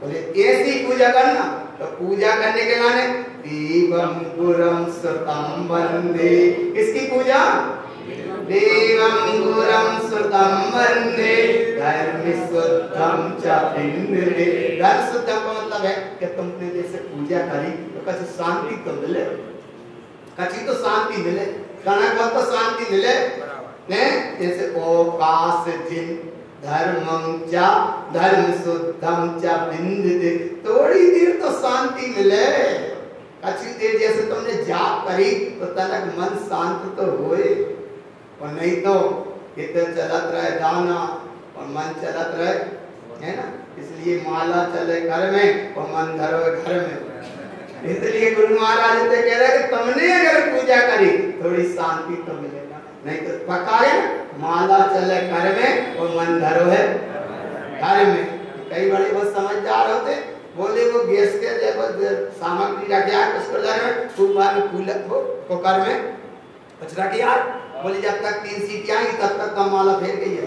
बोले ऐसी पूजा करना, तो पूजा करने के लिए देवम गुरम सतम वंदे। किसकी पूजा, देवं गुरं सुतं वन्दे धर्म शुद्धं च पिंडे। धर्म शुद्ध का मतलब है कि तुमने जैसे पूजा करी तो कछु शांति तो मिले, कछु तो शांति मिले, कनक तो शांति मिले ने। जैसे ओकाश जिन धर्मं च धर्म शुद्धं च पिंडे, थोड़ी देर तो शांति मिले। कछु देर जैसे तुमने जाप करी तो तनक मन शांत तो होए, और नहीं तो इधर चलत रहे दाना और मन चलत रहे, है ना। इसलिए माला चले घर में और मन धरो घर में। इसलिए गुरु महाराज ने कह रहे कि तुमने अगर पूजा करी थोड़ी शांति तो मिलेगा, नहीं तो पक्का है माला चले घर में और मन धरो है घर में। कई बड़े बहुत समझदार होते, बोले वो गैस के जब सामग्री रख दिया उसको कुकर में बचरा की यार बोले जब तक 3 सीटियां आई तब तक तो माला फेर गई है।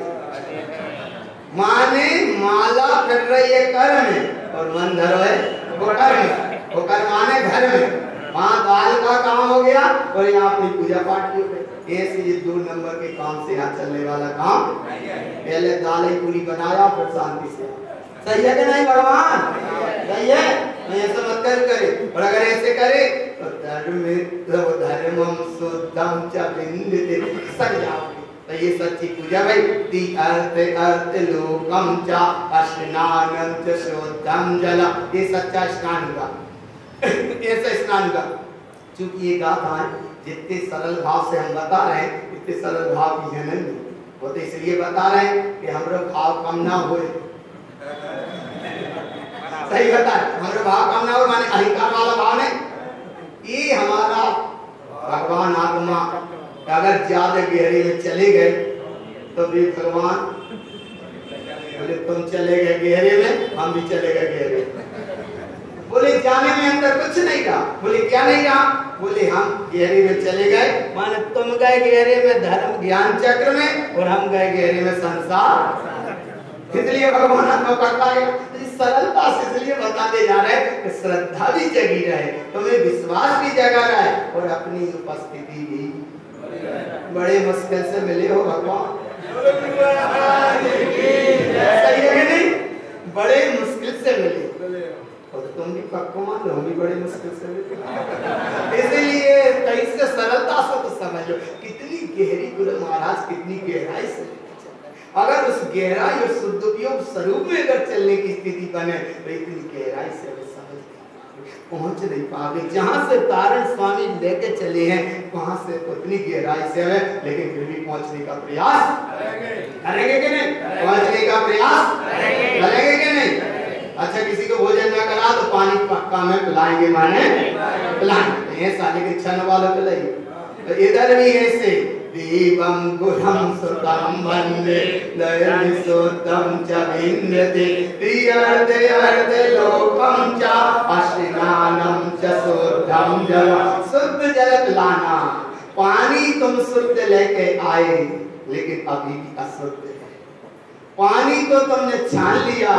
माने माला फिर रही है कर में और मन धरो है वो कर में, वो कर माने घर में। वहां दाल का काम हो गया और यहाँ अपनी पूजा पाठ की हो गई। ऐसे ये 2 नंबर के काम से यहाँ चलने वाला काम, पहले दाल ही पूरी बनाया फिर शांति से। सही है कि नहीं भगवान? सही है। ऐसा मत करे, और अगर ऐसे करे तो धर्मम शुद्धम च विंदते सक जाओगे। तो ये सच्ची पूजा भाई। ती अर्थ लोकम च स्नानम च शुद्धम जल, ये सच्चा स्नान हुआ, ऐसा स्नान हुआ। चूंकि ये गाथा है जितने सरल भाव से हम बता रहे हैं इतने सरल भाव की है नहीं, वो तो इसलिए बता रहे हैं कि हमारा भाव कम ना हो। सही बता, हमारा भाव कम ना हो माने अहंकार वाला भाव नहीं। ये हमारा भगवान आत्मा अगर ज्यादा गहरे में चले गए तो भी भगवान बोले तुम चले गए गहरे में, हम भी चले गए गहरे में। बोले जाने में अंदर कुछ नहीं रहा। बोले क्या नहीं रहा? बोले हम गहरे में चले गए, माने तुम गए गहरे में धर्म ज्ञान चक्र में और हम गए गहरे में संसार। इसलिए भगवान हमको करता है सरलता से, इसलिए बताते जा रहे हैं कि श्रद्धा भी जगी रहे, तुम्हें विश्वास भी जगा रहे और अपनी उपस्थिति भी। बड़े मुश्किल से मिले हो भगवान, सही है कि नहीं? बड़े मुश्किल से मिले और तुम भी पक्को मान लो भी बड़े मुश्किल से मिले। इसीलिए कैसे सरलता से तो समझ लो कितनी गहरी गुरु महाराज कितनी गहराई से। अगर उस गहराई और शुद्ध उपयोग स्वरूप में अगर चलने की स्थिति बने तो इतनी गहराई से पहुंच नहीं पाओगे। जहां से तारण स्वामी लेके चले हैं वहां से उतनी गहराई से है, लेकिन फिर भी पहुंचने का प्रयास करेंगे कि नहीं? पहुंचने का प्रयास करेंगे कि नहीं? अच्छा किसी को भोजन न करा तो पानी पक्का में पिलाएंगे, माने पिलाएंगे ऐसा, लेकिन छन वालों को नहीं। तो इधर भी ऐसे देवं गुरं सुतं वन्दे दयविशुद्धं च विन्दते प्रियर्थे अर्थे लोकं च स्नानं च शुद्धं जल। शुद्ध जल पिलाना, पानी तुम शुद्ध लेके आए लेकिन अभी भी अशुद्ध है। पानी तो तुमने छान लिया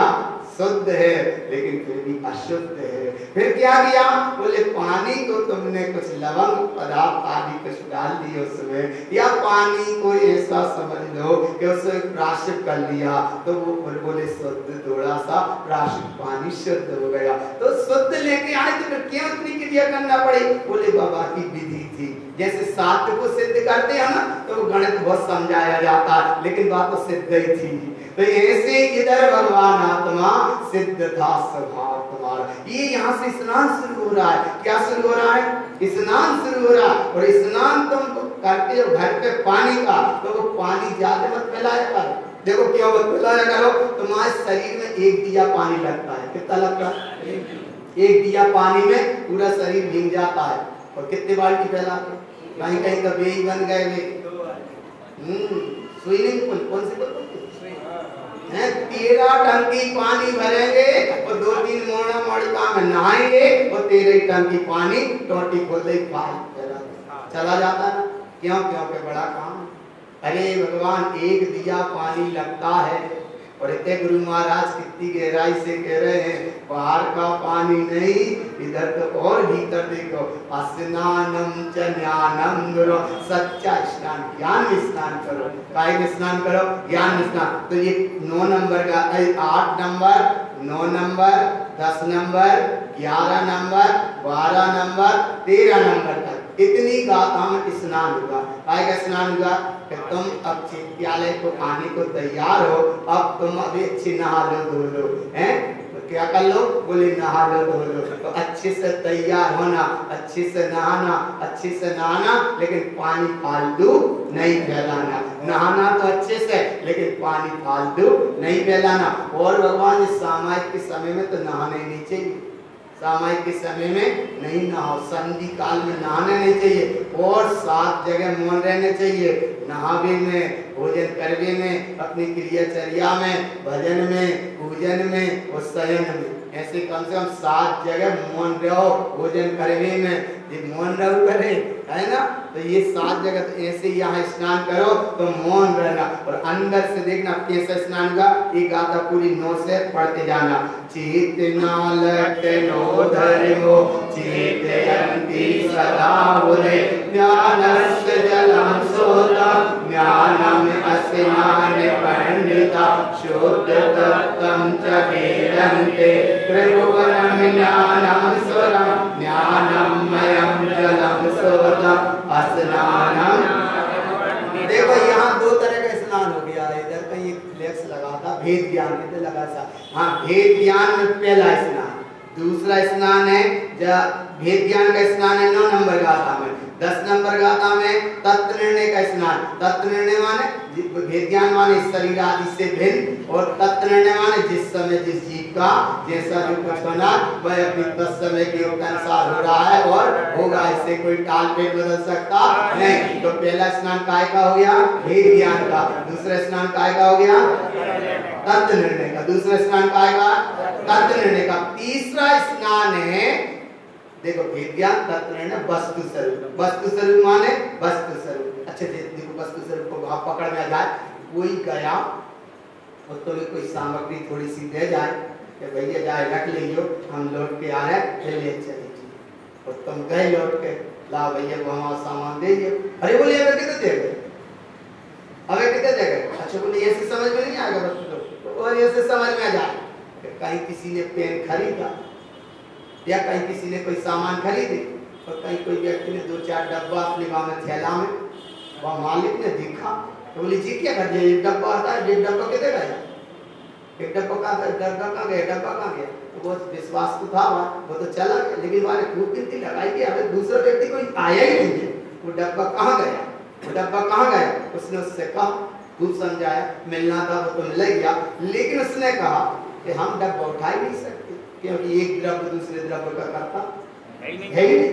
शुद्ध है लेकिन फिर भी अशुद्ध है। फिर क्या किया? बोले पानी को तुमने कुछ लवंग पदार्थ आदि कुछ डाल दिए उसमें, या पानी को ऐसा समझ लो कि उसे प्राशित कर लिया तो वो बोले शुद्ध, थोड़ा सा प्राशित पानी शुद्ध हो गया। तो शुद्ध लेके आए तो फिर क्यों इतनी क्रिया करना पड़ी? बोले बाबा की विधि थी। जैसे साध्य को सिद्ध करते हैं ना तो वो गणित बहुत समझाया जाता है, लेकिन बात तो सिद्ध ही थी। तो ऐसे इधर भगवान आत्मा सिद्ध था स्वभाव तुम्हारा। ये यहाँ से स्नान शुरू हो रहा है। क्या शुरू हो रहा है? स्नान शुरू हो रहा है। और स्नान तुम करते हो घर पे पानी का, तो वो पानी ज्यादा मत फैलाया करो। देखो क्यों मत फैलाया करो? तुम्हारे शरीर में 1 दिया पानी लगता है। कितना लगता है? 1 दिया पानी में पूरा शरीर भीग जाता है। और कितने बाल्टी फैलाते? कहीं कहीं तो बेई बन गए वे। स्विमिंग पूल, कौन सी बोलते हैं? 13 टंकी पानी भरेंगे और 2-3 मोड़ा मोड़का में नहाएंगे और 13 टंकी पानी टोटी खोल दे चला जाता है। क्यों? क्योंकि बड़ा काम। अरे भगवान 1 दिया पानी लगता है और इतने गुरु महाराज कितनी गहराई से कह रहे हैं बाहर का पानी नहीं, इधर तो और भीतर देखो। स्नानम च ज्ञानम गुरु, सच्चा स्नान ज्ञान में स्नान करो। काय में स्नान करो? ज्ञान में स्नान। तो ये 9 नंबर का 8 number 9 number 10 number 11 number 12 number 13 number तक इतनी गाथा में स्नान हुआ। काय का स्नान हुआ कि तुम अब चित्यालय को आने को तैयार हो, अब तुम अभी अच्छी नहा लो धो लो, हैं? क्या कर लो? बोले नहा लो धो लो। तो अच्छे से तैयार होना, अच्छे से नहाना, अच्छे से नहाना, लेकिन पानी फालतू नहीं फैलाना। नहाना तो अच्छे से, लेकिन पानी फालतू नहीं फैलाना। और भगवान इस सामायिक के समय में तो नहाना ही नहीं चाहिए। सामायिक के समय में नहीं नहाओ, संधि काल में नहाना नहीं चाहिए और 7 जगह मौन रहने चाहिए। नहावे में, भोजन करवे में, अपनी क्रियाचर्या में, भजन में, पूजन में और शयन में। ऐसे कम से कम 7 जगह मौन रहो भोजन करने में, ये मौन रहो करे, है ना। तो ये 7 जगह तो ऐसे यहाँ स्नान करो तो मौन रहना, और अंदर से देखना कैसे स्नान का एक गाथा पूरी 9 से पढ़ते जाना। चेतना लक्ष्णो धर्मो चेतयन्ति सदा मुने, ज्ञानस्य जलं सोतं ज्ञानम् अस्नान पंडिता, शुद्धतत्त्वं च वेदन्ते त्रिभुवनं ज्ञानं स्वरं ज्ञानमयं जलं सोतं स्नानम। देखो यहाँ 2 तरह का स्नान हो गया, इधर कहीं फ्लेक्स लगा था भेद ज्ञान इधर लगा था। हाँ, भेद ज्ञान में पहला स्नान। दूसरा स्नान है भेद ज्ञान का स्नान है 9 नंबर गाथा में। 10 नंबर गाथा में तत्व निर्णय का स्नान। तत्व निर्णय माने भेद ज्ञान माने शरीर आदि से भिन्न, और तत्व निर्णय माने जिस समय जिस जीव का जैसा जो कुछ बना वह अपनी तत्समय के अनुसार हो रहा है और होगा, इससे कोई टाल पेट बदल सकता नहीं। तो पहला स्नान काय का हो गया? भेद ज्ञान का। दूसरा स्नान काय का हो गया? तत्व निर्णय का। दूसरा स्नान काय का? तत्व निर्णय का। तीसरा स्नान है देखो भेद ज्ञान, तत्व निर्णय, वस्तु स्वरूप। वस्तु स्वरूप माने वस्तु स्वरूप। अच्छे देखो वस्तु स्वरूप को भाव पकड़ में आ जाए, कोई गया और तुम्हें कोई सामग्री थोड़ी सी दे जाए कि भैया जाए रख लीजिए, हम लौट के आ रहे हैं, फिर ले चले, और तुम गए लौट के ला भैया को हमारा सामान दे दिए। अरे बोलिए अबे कितने दे गए, अबे कितने दे गए? अच्छा बोलिए ऐसे समझ में नहीं आएगा बच्चों, और ऐसे समझ में आ जाए कहीं किसी ने पेन खरीदा या कहीं किसी ने कोई सामान खरीदे, और कहीं कोई व्यक्ति ने 2-4 डब्बा अपने गाँव में थैला में, वह मालिक ने देखा तो बोली जी क्या कर, ये डब्बा आता है, ये डब्बा कितने गया? एक डब्बा कहाँ गया? डब्बा कहाँ गया? डब्बा कहाँ गया? तो वो विश्वास तो था वो तो चला गया, लेकिन वाले खूब गिनती लगाई कि अबे दूसरा व्यक्ति कोई आया ही नहीं है, वो डब्बा कहाँ गया? वो डब्बा कहाँ गया? उसने उससे कहा, खूब समझाया, मिलना था वो तो मिल गया, लेकिन उसने कहा कि हम डब्बा उठा ही नहीं सकते, क्योंकि एक द्रव्य दूसरे द्रव्य का करता है ही नहीं।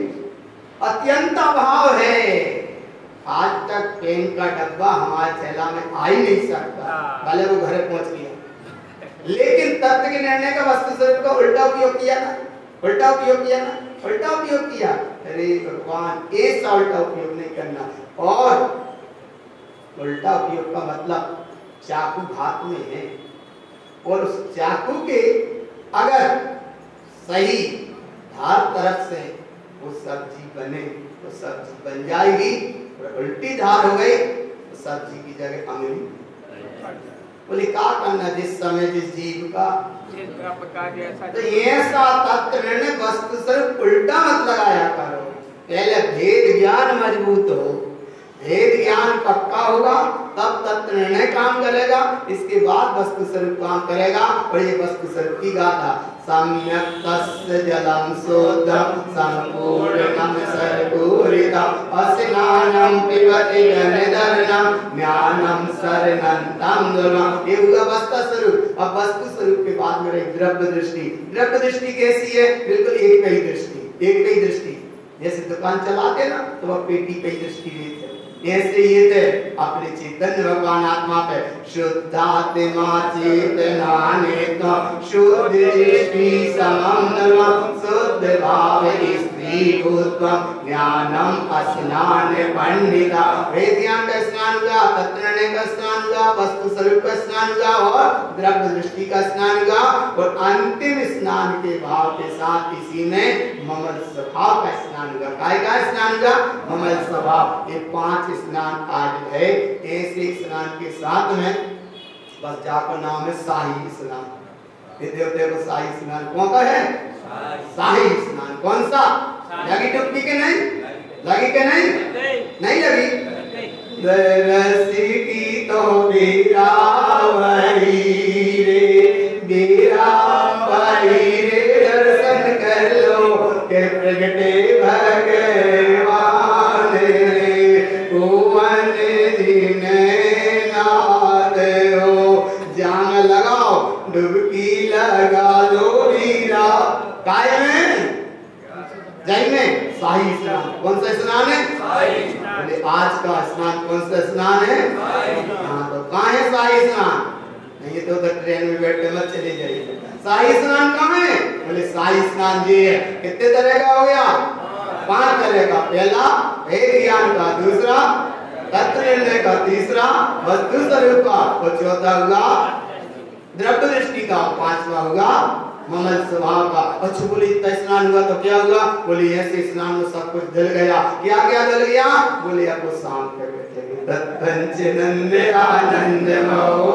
अत्यंत अभाव है। आज तक पेन का डब्बा हमारे थैला में आ ही नहीं सकता, भले वो घर पहुंच गया, लेकिन तत्व के निर्णय का वस्तु स्वरूप का उल्टा उपयोग किया ना, उल्टा उपयोग किया ना, उल्टा उपयोग किया। अरे भगवान, ऐसा उल्टा उपयोग नहीं करना। और उल्टा उपयोग का मतलब चाकू हाथ में है, और उस चाकू के अगर सही धार तरफ से वो सब्जी बने तो सब्जी बन जाएगी, और उल्टी धार हो गई तो सब्जी की जगह अंगुली। बोले क्या करना, जिस समय जिस जीव का तो ऐसा तत्व निर्णय वस्तु स्वरूप उल्टा मत लगाया करो। पहले भेद ज्ञान मजबूत हो, भेद ज्ञान पक्का होगा तब तत्व निर्णय काम करेगा, इसके बाद वस्तु स्वरूप काम करेगा। और ये वस्तु स्वरूप की गाथा, सम्यक तस्य जलं शोद्धं संपूर्णं सर्वपूरितं अस्नानं पिबति जनिधर्नं ज्ञानं शरणं तं दुर्गम। ये हुआ वस्तु स्वरूप। अब वस्तु स्वरूप के बाद में रही द्रव्य दृष्टि। द्रव्य दृष्टि कैसी है? बिल्कुल एक ही दृष्टि, एक ही दृष्टि। जैसे दुकान चलाते ना तो वह पेटी पे दृष्टि देते, ऐसे ये थे अपने चैतन्य भगवान आत्मा पे शुद्धात्मा चेतना नेत्र शुद्ध दृष्टि समम शुद्ध भाव स्त्री भूतम ज्ञानम स्नान पंडिता। वेद ज्ञान का स्नान हुआ, तत्व निर्णय का स्नान हुआ, वस्तु स्वरूप का स्नान हुआ, और द्रव्य दृष्टि का स्नान हुआ, और अंतिम स्नान के भाव के साथ इसी ने ममल स्वभाव का स्नान हुआ। काय का स्नान हुआ? ममल स्वभाव। ये 5 स्नान आज है। ऐसे स्नान के साथ में बस जाकर नाम है शाही स्नान। देवते को शाही स्नान कौन का है? शाही स्नान। कौन सा? लगी डुबकी के नहीं? लगी के नहीं? नहीं लगी। रसी की तो बेरा वही रे, बेरा वही रे, दर्शन कर लो के प्रगटे भगवान रे, भुवन जिने नाथ हो। जान लगाओ, डुबकी लगा लो वीरा। काय में? जय में शाही स्नान। कौन सा स्नान है? शाही स्नान। आज का स्नान कौन सा स्नान है? हाँ, तो कहाँ है शाही स्नान? नहीं तो ट्रेन में बैठ के मत चले जाइए। शाही स्नान कहाँ है? बोले शाही स्नान जी है। कितने तरह का हो गया? 5 तरह का। पहला एक ज्ञान का, दूसरा तत्व निर्णय का, तीसरा वस्तु स्वरूप का, और चौथा हुआ द्रव्य दृष्टि का, 5वां होगा ममल स्वभाव का। अच्छा बोले इतना स्नान हुआ तो क्या हुआ? बोले ऐसे स्नान में सब कुछ जल गया। क्या क्या जल गया? बोले आपको शाम तक तत्पंच नंद आनंद मो